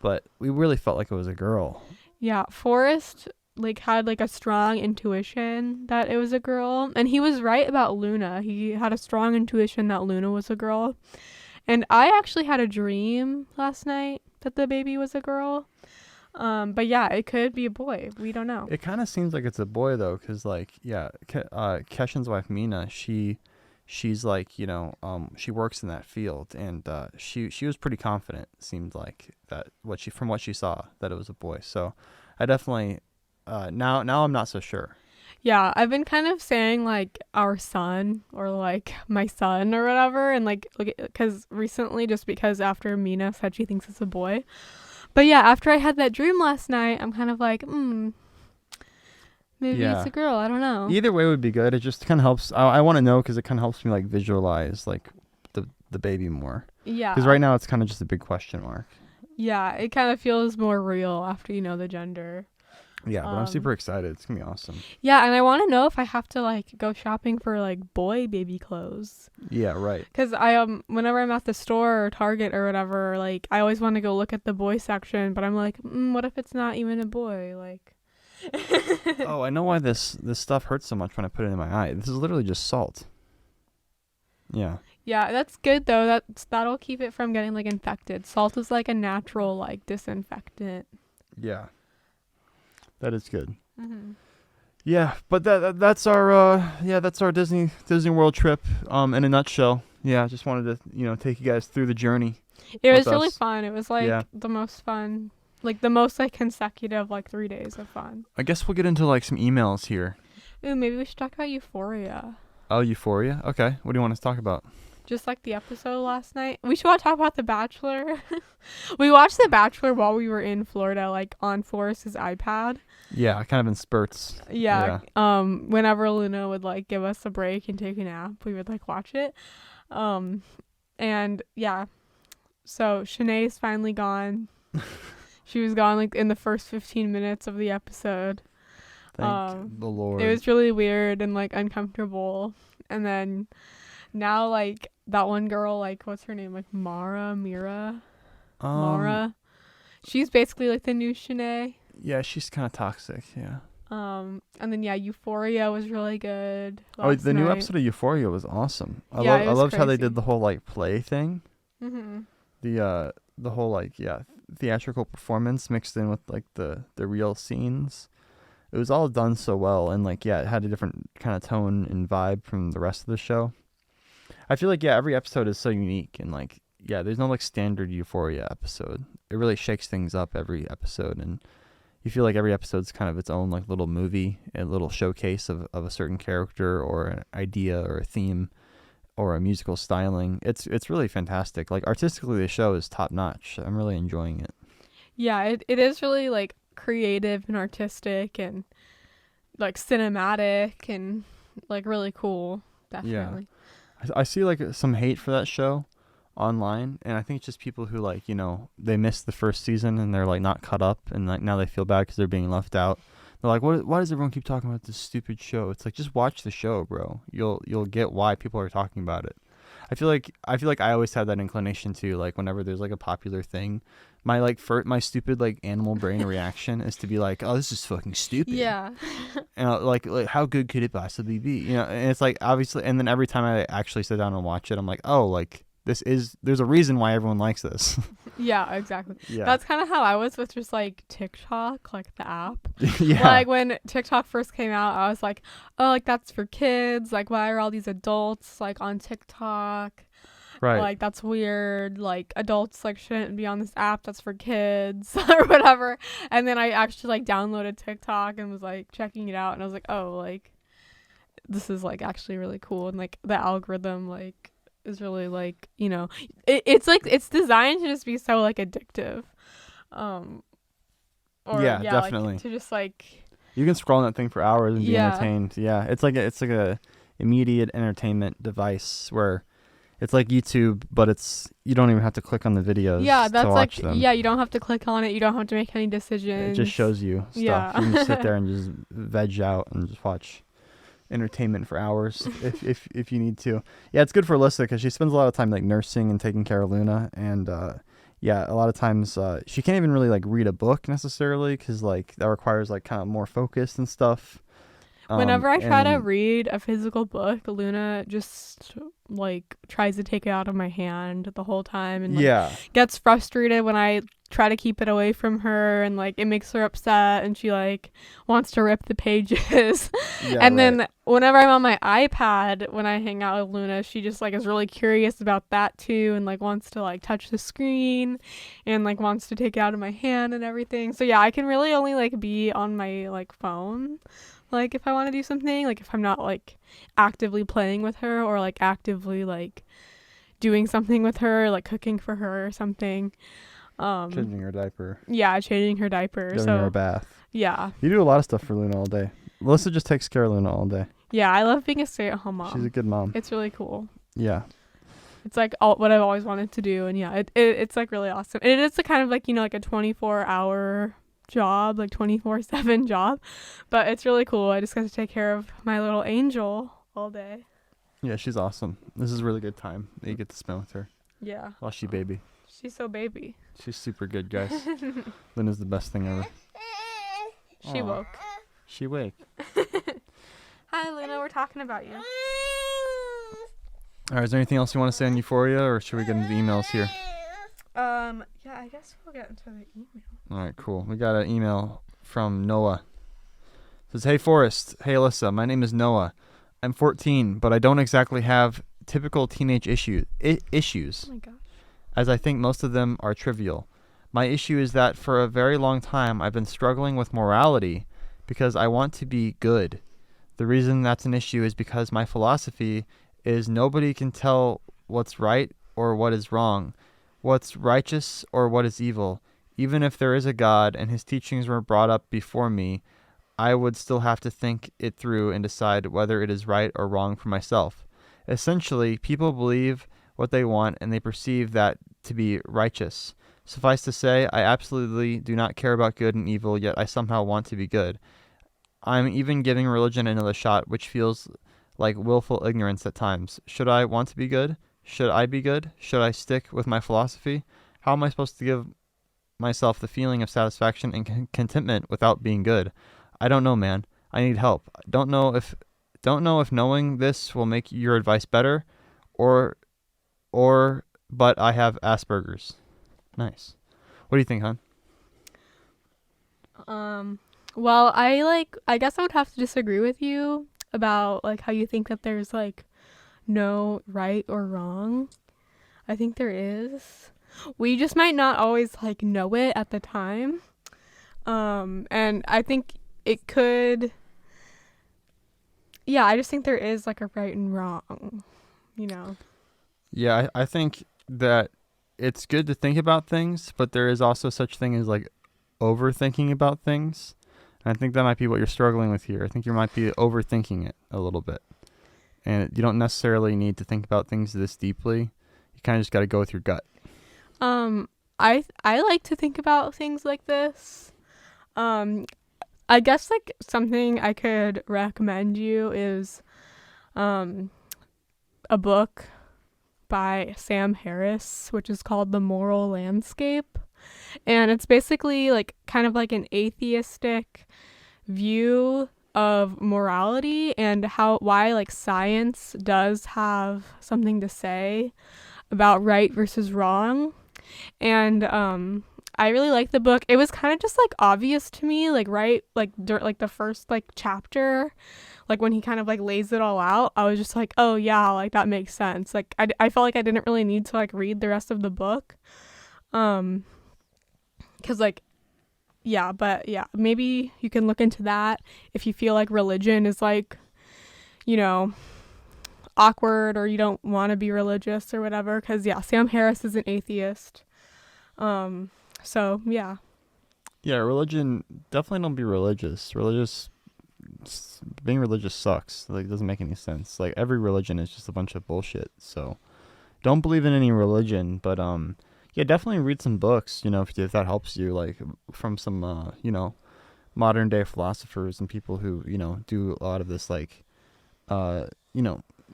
but we really felt like it was a girl. Yeah, Forrest like had like a strong intuition that it was a girl, and he was right about Luna. He had a strong intuition that Luna was a girl. And I actually had a dream last night that the baby was a girl. But yeah, it could be a boy. We don't know. It kind of seems like it's a boy though, because like Keshan's wife Mina, she's like, you know, she works in that field, and she was pretty confident. Seemed like that from what she saw that it was a boy. So I definitely now I'm not so sure. Yeah, I've been kind of saying like our son or like my son or whatever, and like because recently, just because after Mina said she thinks it's a boy. But yeah, after I had that dream last night, I'm kind of like, maybe Yeah. it's a girl. I don't know. Either way would be good. It just kind of helps. I want to know because it kind of helps me like visualize like the baby more. Yeah. Because right now it's kind of just a big question mark. Yeah, it kind of feels more real after you know the gender. Yeah, but I'm super excited. It's gonna be awesome. Yeah, and I want to know if I have to like go shopping for like boy baby clothes. Yeah, right. Cause I whenever I'm at the store or Target or whatever, like I always want to go look at the boy section, but I'm like, what if it's not even a boy? Like. Oh, I know why this stuff hurts so much when I put it in my eye. This is literally just salt. Yeah. Yeah, that's good though. That'll keep it from getting like infected. Salt is like a natural like disinfectant. Yeah. That is good. Mm-hmm. Yeah, but that's our Disney World trip in a nutshell. Yeah, just wanted to take you guys through the journey. It was us. really fun. It was like the most fun, like the most like consecutive like 3 days of fun. I guess we'll get into like some emails here. Ooh, maybe we should talk about Euphoria. Oh, Euphoria? Okay. What do you want us to talk about? Just like the episode last night. We should talk about The Bachelor. We watched The Bachelor while we were in Florida, like on Forrest's iPad. Yeah, kind of in spurts. Yeah. Whenever Luna would like give us a break and take a nap, we would like watch it. And yeah. So Shanae's finally gone. She was gone like in the first 15 minutes of the episode. Thank the Lord. It was really weird and like uncomfortable. And then now like that one girl, like what's her name? Like Mara. She's basically like the new Shanae. Yeah, she's kind of toxic, yeah. And then Euphoria was really good. The new episode of Euphoria was awesome. I loved how they did the whole like play thing. Mm-hmm. The whole like theatrical performance mixed in with like the real scenes. It was all done so well, and like it had a different kind of tone and vibe from the rest of the show. I feel like every episode is so unique, and like there's no like standard Euphoria episode. It really shakes things up every episode, and you feel like every episode's kind of its own like little movie, a little showcase of a certain character or an idea or a theme or a musical styling. It's really fantastic. Like artistically, the show is top notch. I'm really enjoying it. Yeah, it is really like creative and artistic and like cinematic and like really cool. Definitely. Yeah. I see like some hate for that show online, and I think it's just people who like they missed the first season and they're like not caught up, and like now they feel bad because they're being left out. They're like, why does everyone keep talking about this stupid show? It's like, just watch the show, bro. You'll get why people are talking about it. I feel like I always have that inclination too. Like whenever there's like a popular thing, my stupid like animal brain reaction is to be like, oh, this is fucking stupid. Yeah. And like how good could it possibly be? And it's like obviously, and then every time I actually sit down and watch it, I'm like, oh, like there's a reason why everyone likes this. Yeah, exactly. Yeah. That's kind of how I was with just like TikTok, like the app. Yeah. Like when TikTok first came out, I was like, oh, like that's for kids. Like why are all these adults like on TikTok? Right. Like that's weird. Like adults like shouldn't be on this app that's for kids or whatever. And then I actually like downloaded TikTok and was like checking it out, and I was like, oh, like this is like actually really cool, and like the algorithm like is really like it's like it's designed to just be so like addictive. Definitely. Like, to just like you can scroll on that thing for hours and be entertained. Yeah, it's like a immediate entertainment device where it's like YouTube, but you don't even have to click on the videos. Yeah, that's to watch them. You don't have to click on it. You don't have to make any decisions. It just shows you stuff. Yeah. You can just sit there and just veg out and just watch entertainment for hours if you need to. Yeah, it's good for Alyssa because she spends a lot of time like nursing and taking care of Luna, and a lot of times she can't even really like read a book necessarily because like that requires like kind of more focus and stuff. Whenever I try to read a physical book, Luna just like tries to take it out of my hand the whole time, and gets frustrated when I try to keep it away from her, and like it makes her upset, and she like wants to rip the pages. And then whenever I'm on my iPad, when I hang out with Luna, she just like is really curious about that too, and like wants to like touch the screen and like wants to take it out of my hand and everything. So yeah, I can really only like be on my like phone like if I want to do something, like if I'm not like actively playing with her or like actively like doing something with her, like cooking for her or something. Changing her diaper. Yeah, changing her diaper. Giving So her a bath. yeah. You do a lot of stuff for Luna all day. Alyssa just takes care of Luna all day. Yeah, I love being a stay-at-home mom. She's a good mom. It's really cool. Yeah. It's like what I've always wanted to do, and yeah, it's like really awesome. And it is a kind of like, like a 24-hour job, like 24/7 job, but it's really cool. I just got to take care of my little angel all day. Yeah, she's awesome. This is a really good time that you get to spend with her. Yeah. While she baby. She's so baby. She's super good, guys. Luna's the best thing ever. She Aw. woke. She wake. Hi, Luna. We're talking about you. All right, is there anything else you want to say on Euphoria, or should we get into the emails here? Yeah, I guess we'll get into the email. All right, cool. We got an email from Noah. It says, "Hey, Forrest. Hey, Alyssa. My name is Noah. I'm 14, but I don't exactly have typical teenage issues, Oh my gosh. as I think most of them are trivial. My issue is that for a very long time, I've been struggling with morality because I want to be good. The reason that's an issue is because my philosophy is nobody can tell what's right or what is wrong, what's righteous or what is evil. Even if there is a God and his teachings were brought up before me, I would still have to think it through and decide whether it is right or wrong for myself. Essentially, people believe what they want and they perceive that to be righteous. Suffice to say, I absolutely do not care about good and evil, yet I somehow want to be good. I'm even giving religion another shot, which feels like willful ignorance at times. Should I want to be good? Should I be good? Should I stick with my philosophy? How am I supposed to give myself the feeling of satisfaction and contentment without being good? I don't know, man. I need help. Don't know if knowing this will make your advice better, or but I have Asperger's." Nice. What do you think, hon? Well, I guess I would have to disagree with you about like how you think that there's like no right or wrong. I think there is. We just might not always like know it at the time. And I think it could, yeah, I just think there is like a right and wrong, Yeah, I think that it's good to think about things, but there is also such thing as like overthinking about things. And I think that might be what you're struggling with here. I think you might be overthinking it a little bit. And you don't necessarily need to think about things this deeply. You kind of just got to go with your gut. I like to think about things like this. I guess like something I could recommend you is a book by Sam Harris, which is called The Moral Landscape. And it's basically like kind of like an atheistic view of morality and why like science does have something to say about right versus wrong. And I really like the book. It was kind of just like obvious to me, like right like like the first like chapter, like when he kind of like lays it all out, I was just like, oh yeah, like that makes sense. Like I felt like I didn't really need to like read the rest of the book, because like but yeah, maybe you can look into that if you feel like religion is like, awkward, or you don't want to be religious or whatever, because yeah, Sam Harris is an atheist. So yeah. Yeah, religion, definitely don't be religious. Being religious sucks. Like, it doesn't make any sense. Like, every religion is just a bunch of bullshit. So don't believe in any religion, but yeah, definitely read some books, if that helps you, like from some modern day philosophers and people who, do a lot of this like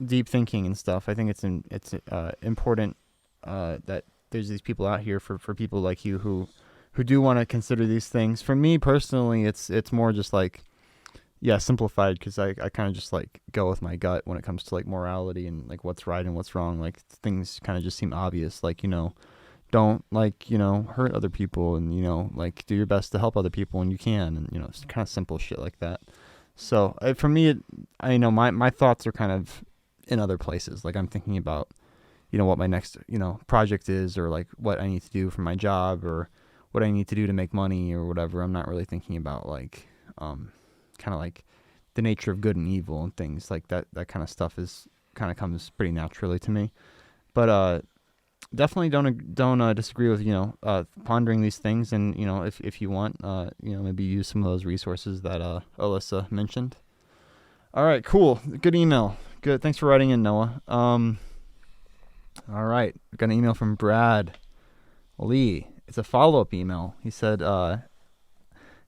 deep thinking and stuff. I think it's important that there's these people out here for people like you who do want to consider these things. For me personally, it's more just like, yeah, simplified, because I kind of just like go with my gut when it comes to like morality and like what's right and what's wrong. Like, things kind of just seem obvious, like, don't like, hurt other people, and, like, do your best to help other people when you can, and, it's kind of simple shit like that. So for me, my thoughts are kind of in other places. Like, I'm thinking about, what my next, project is, or like what I need to do for my job, or what I need to do to make money, or whatever. I'm not really thinking about like, kind of like the nature of good and evil and things like that. That kind of stuff is kind of comes pretty naturally to me. But definitely don't disagree with pondering these things, and if you want maybe use some of those resources that Alyssa mentioned. All right, cool, good email, good. Thanks for writing in, Noah. All right, we got an email from Brad Lee. It's a follow-up email. He said,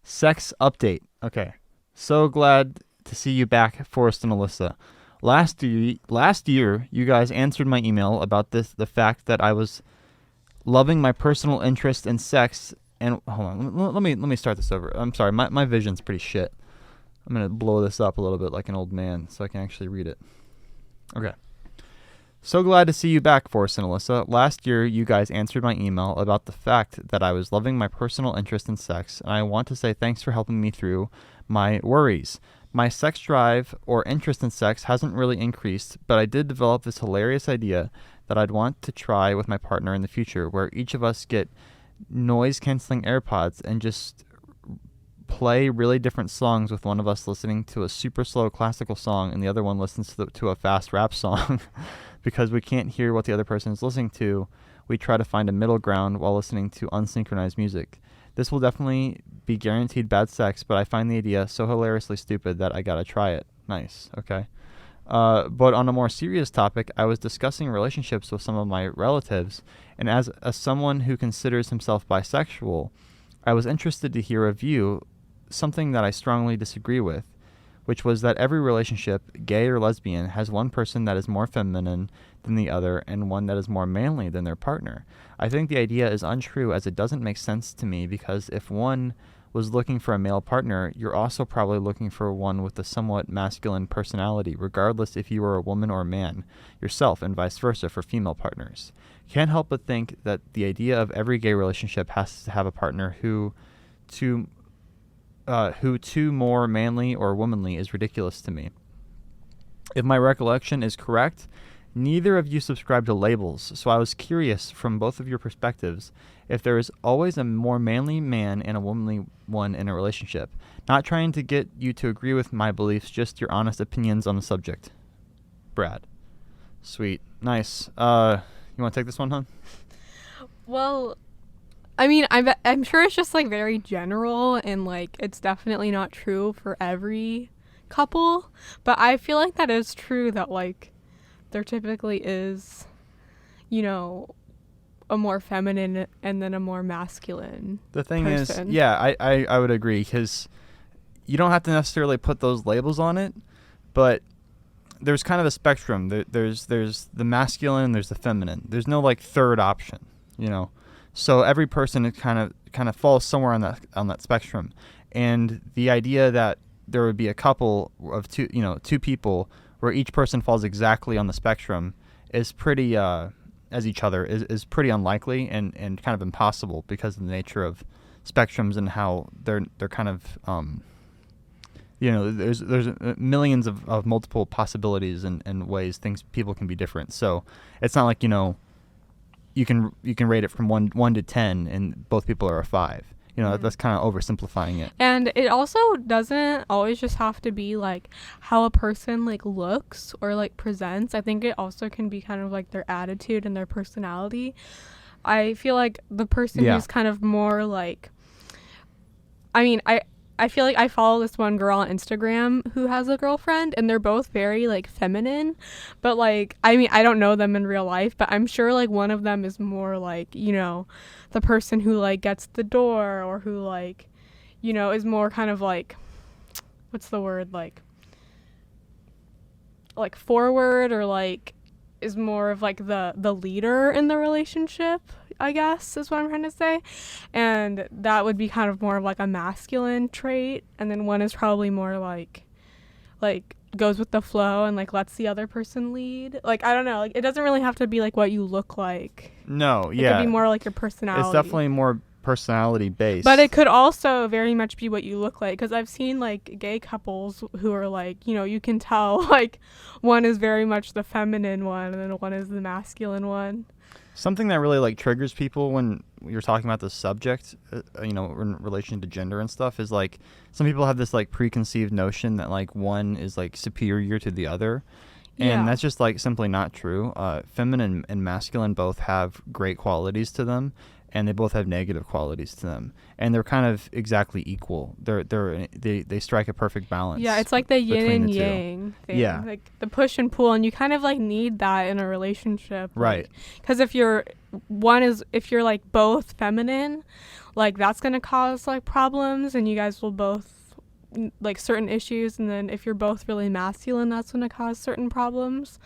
sex update. Okay, so glad to see you back, Forrest and Alyssa. Last year, you guys answered my email about the fact that I was loving my personal interest in sex. And hold on, let me start this over. I'm sorry, my vision's pretty shit. I'm gonna blow this up a little bit like an old man so I can actually read it. Okay. So glad to see you back, Forrest and Alyssa. Last year, you guys answered my email about the fact that I was loving my personal interest in sex, and I want to say thanks for helping me through my worries. My sex drive or interest in sex hasn't really increased, but I did develop this hilarious idea that I'd want to try with my partner in the future, where each of us get noise-canceling AirPods and just play really different songs, with one of us listening to a super slow classical song and the other one listens to a fast rap song. Because we can't hear what the other person is listening to, we try to find a middle ground while listening to unsynchronized music. This will definitely be guaranteed bad sex, but I find the idea so hilariously stupid that I gotta try it. Nice, okay. But on a more serious topic, I was discussing relationships with some of my relatives, and as someone who considers himself bisexual, I was interested to hear a view, something that I strongly disagree with, which was that every relationship, gay or lesbian, has one person that is more feminine than the other and one that is more manly than their partner. I think the idea is untrue, as it doesn't make sense to me, because if one was looking for a male partner, you're also probably looking for one with a somewhat masculine personality, regardless if you are a woman or a man yourself, and vice versa for female partners. Can't help but think that the idea of every gay relationship has to have a partner who too more manly or womanly is ridiculous to me. If my recollection is correct, neither of you subscribe to labels, so I was curious from both of your perspectives if there is always a more manly man and a womanly one in a relationship. Not trying to get you to agree with my beliefs, just your honest opinions on the subject. Brad. Sweet. Nice. You want to take this one, hon? Well, I mean, I'm sure it's just like very general, and like it's definitely not true for every couple, but I feel like that is true, that like there typically is, a more feminine and then a more masculine The thing person. is, yeah, I would agree, because you don't have to necessarily put those labels on it, but there's kind of a spectrum. There's the masculine, there's the feminine. There's no like third option, So every person kind of falls somewhere on that spectrum, and the idea that there would be a couple of two people where each person falls exactly on the spectrum is pretty as each other is pretty unlikely and kind of impossible, because of the nature of spectrums and how they're kind of there's millions of multiple possibilities and ways people can be different. So it's not like you can rate it from 1 to 10 and both people are a 5. That's kind of oversimplifying it. And it also doesn't always just have to be like how a person like looks or like presents. I think it also can be kind of like their attitude and their personality. I feel like the person who's kind of more like, I feel like I follow this one girl on Instagram who has a girlfriend, and they're both very like feminine, but like I don't know them in real life, but I'm sure like one of them is more like the person who like gets the door, or who like is more kind of like, what's the word, like forward, or like is more of like the leader in the relationship, I guess is what I'm trying to say. And that would be kind of more of like a masculine trait, and then one is probably more like goes with the flow and like lets the other person lead. Like, I don't know, like it doesn't really have to be like what you look like. No, it could be more like your personality. It's definitely more personality based, but it could also very much be what you look like, because I've seen like gay couples who are like, you can tell like one is very much the feminine one and then one is the masculine one. Something that really like triggers people when you're talking about this subject, in relation to gender and stuff, is like some people have this like preconceived notion that like one is like superior to the other. And that's just like simply not true. Feminine and masculine both have great qualities to them, and they both have negative qualities to them, and they're kind of exactly equal. They strike a perfect balance. Yeah, it's like the yin between and the two. yang thing. Yeah. Like the push and pull, and you kind of like need that in a relationship. Right. Because if you're like both feminine, like that's going to cause like problems, and you guys will both like certain issues, and then if you're both really masculine, that's going to cause certain problems.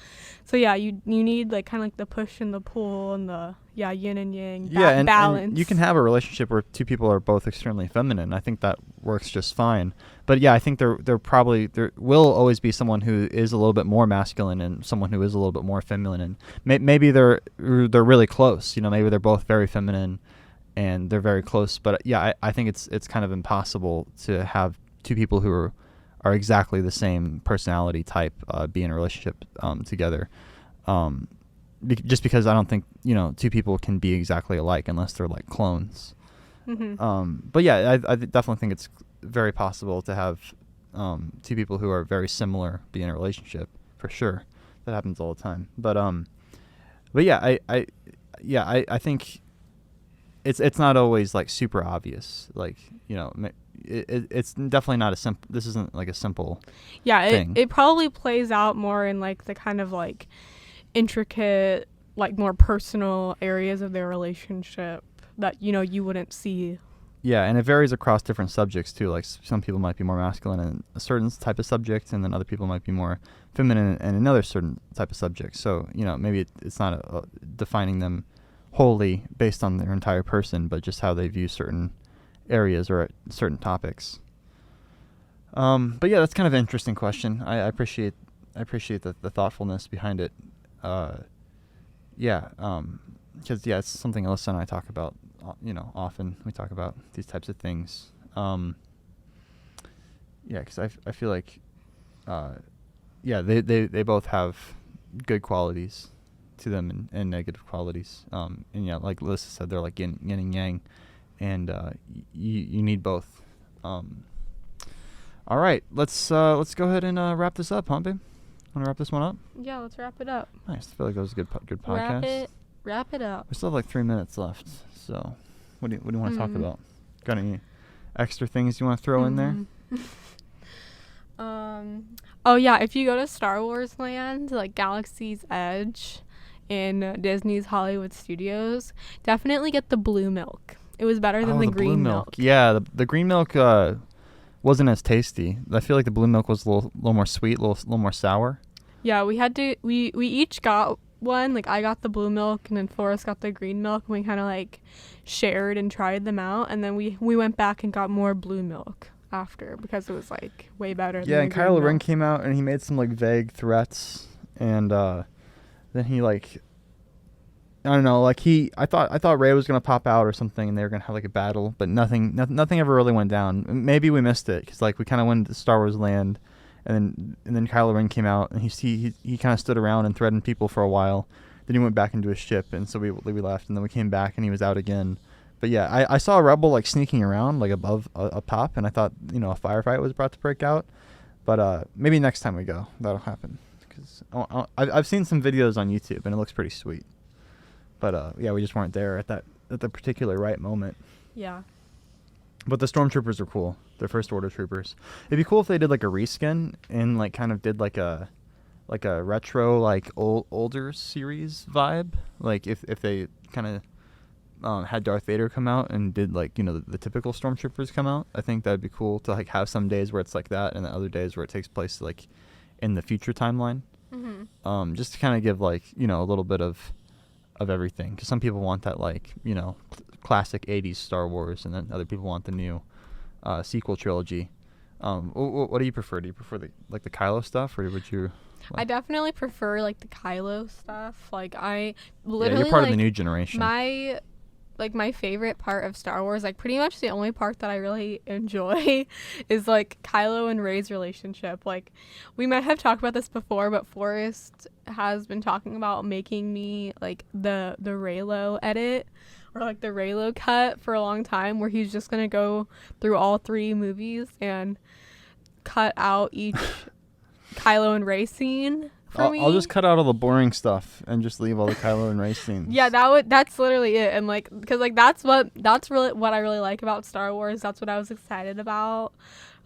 So yeah, you need like kind of like the push and the pull and the yin and yang balance. And you can have a relationship where two people are both extremely feminine. I think that works just fine. But yeah, I think there will always be someone who is a little bit more masculine and someone who is a little bit more feminine, and maybe they're really close. Maybe they're both very feminine and they're very close. But yeah, I think it's kind of impossible to have two people who are exactly the same personality type be in a relationship together. Just because I don't think two people can be exactly alike unless they're like clones. Mm-hmm. But yeah, I definitely think it's very possible to have two people who are very similar be in a relationship, for sure. That happens all the time. But yeah, I think it's not always like super obvious. Like it's definitely not a simple. This isn't like a simple. Yeah, thing. It probably plays out more in like the kind of like intricate, like more personal areas of their relationship that you wouldn't see. Yeah, and it varies across different subjects too. Like some people might be more masculine in a certain type of subject, and then other people might be more feminine in another certain type of subject. So maybe it's not defining them wholly based on their entire person, but just how they view certain areas or certain topics. But yeah, that's kind of an interesting question. I appreciate the thoughtfulness behind it. Because it's something Alyssa and I talk about. Often we talk about these types of things. Because I feel like, they both have good qualities to them and negative qualities. And yeah, like Alyssa said, they're like yin and yang, and you need both. All right, let's go ahead and wrap this up, huh, babe? Want to wrap this one up? Yeah, let's wrap it up. Nice. I feel like that was a good podcast. Wrap it up. We still have like 3 minutes left. So, what do you want to talk about? Got any extra things you want to throw in there? Oh yeah, if you go to Star Wars Land, like Galaxy's Edge in Disney's Hollywood Studios, definitely get the blue milk. It was better than the green milk. Yeah, the green milk wasn't as tasty. I feel like the blue milk was a little more sweet, a little more sour. Yeah, we each got one. Like I got the blue milk, and then Forrest got the green milk, and we kind of like shared and tried them out, and then we went back and got more blue milk after because it was like way better. Yeah, and Kylo Ren came out and he made some like vague threats, and then he like, I don't know, like I thought Rey was gonna pop out or something, and they were gonna have like a battle, but nothing ever really went down. Maybe we missed it because like we kind of went to Star Wars Land, and then Kylo Ren came out, and he kind of stood around and threatened people for a while. Then he went back into his ship, and so we left, and then we came back, and he was out again. But yeah, I saw a rebel like sneaking around like above up top, and I thought a firefight was about to break out. But maybe next time we go, that'll happen. Because I've seen some videos on YouTube, and it looks pretty sweet. But yeah, we just weren't there at the particular right moment. Yeah. But the stormtroopers are cool. They're first order troopers. It'd be cool if they did like a reskin and like kind of did like a retro like older series vibe. Like if they kind of had Darth Vader come out and did like the typical stormtroopers come out. I think that'd be cool to like have some days where it's like that, and the other days where it takes place like in the future timeline. Mm-hmm. Just to kind of give like a little bit of everything, because some people want that like classic 80s Star Wars, and then other people want the new sequel trilogy. What do you prefer? Do you prefer the Kylo stuff, or would you? I definitely prefer like the Kylo stuff. Like I literally you're part of the new generation. My favorite part of Star Wars, like pretty much the only part that I really enjoy is like Kylo and Rey's relationship. Like we might have talked about this before, but Forrest has been talking about making me like the Reylo edit or like the Reylo cut for a long time, where he's just gonna go through all 3 movies and cut out each Kylo and Rey scene for me. I'll just cut out all the boring stuff and just leave all the Kylo and Rey scenes. Yeah, that's literally it. And like, because like that's really what I really like about Star Wars. That's what I was excited about.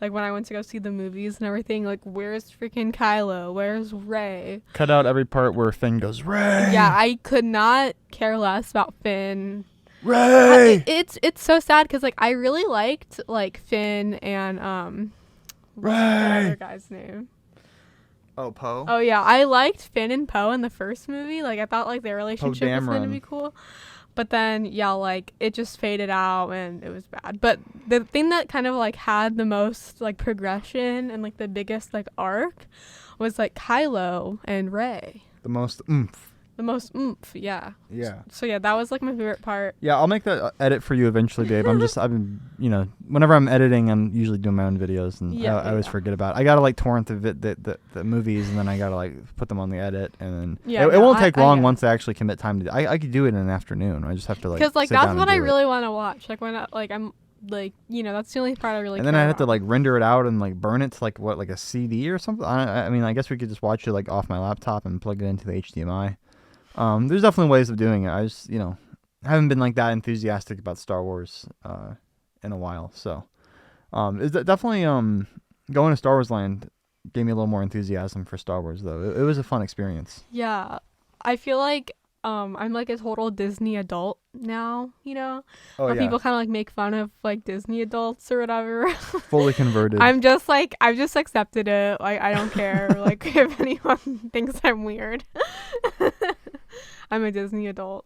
Like when I went to go see the movies and everything, like where's freaking Kylo? Where's Rey? Cut out every part where Finn goes, Rey! Yeah, I could not care less about Finn. Rey! It's so sad because like I really liked like Finn and what's the other guy's name? Oh, Poe? Oh yeah, I liked Finn and Poe in the first movie. Like I thought like their relationship was going to be cool. But then, yeah, like, it just faded out and it was bad. But the thing that kind of, like, had the most, like, progression and, like, the biggest, like, arc was, like, Kylo and Rey. The most oomph. The most oomph, yeah. Yeah. So, yeah, that was, like, my favorite part. Yeah, I'll make that edit for you eventually, babe. I've been, you know, whenever I'm editing, I'm usually doing my own videos, and I always forget about it. I gotta, like, torrent the movies, and then I gotta, like, put them on the edit, and then it won't take long once I actually commit time to I could do it in an afternoon. I just have to, like, because, like, sit that's down what and I do really want to watch. Like, when I'm, like, you know, that's the only part I really and then I have to, like, render it out and, like, burn it to, like, what, like a CD or something? I mean, I guess we could just watch it, like, off my laptop and plug it into the HDMI. There's definitely ways of doing it. I just, you know, haven't been like that enthusiastic about Star Wars in a while. So, it's definitely going to Star Wars Land gave me a little more enthusiasm for Star Wars, though. It was a fun experience. Yeah, I feel like I'm like a total Disney adult now. You know, where people kind of like make fun of like Disney adults or whatever. Fully converted. I've just accepted it. Like I don't care. Like if anyone thinks I'm weird. I'm a Disney adult.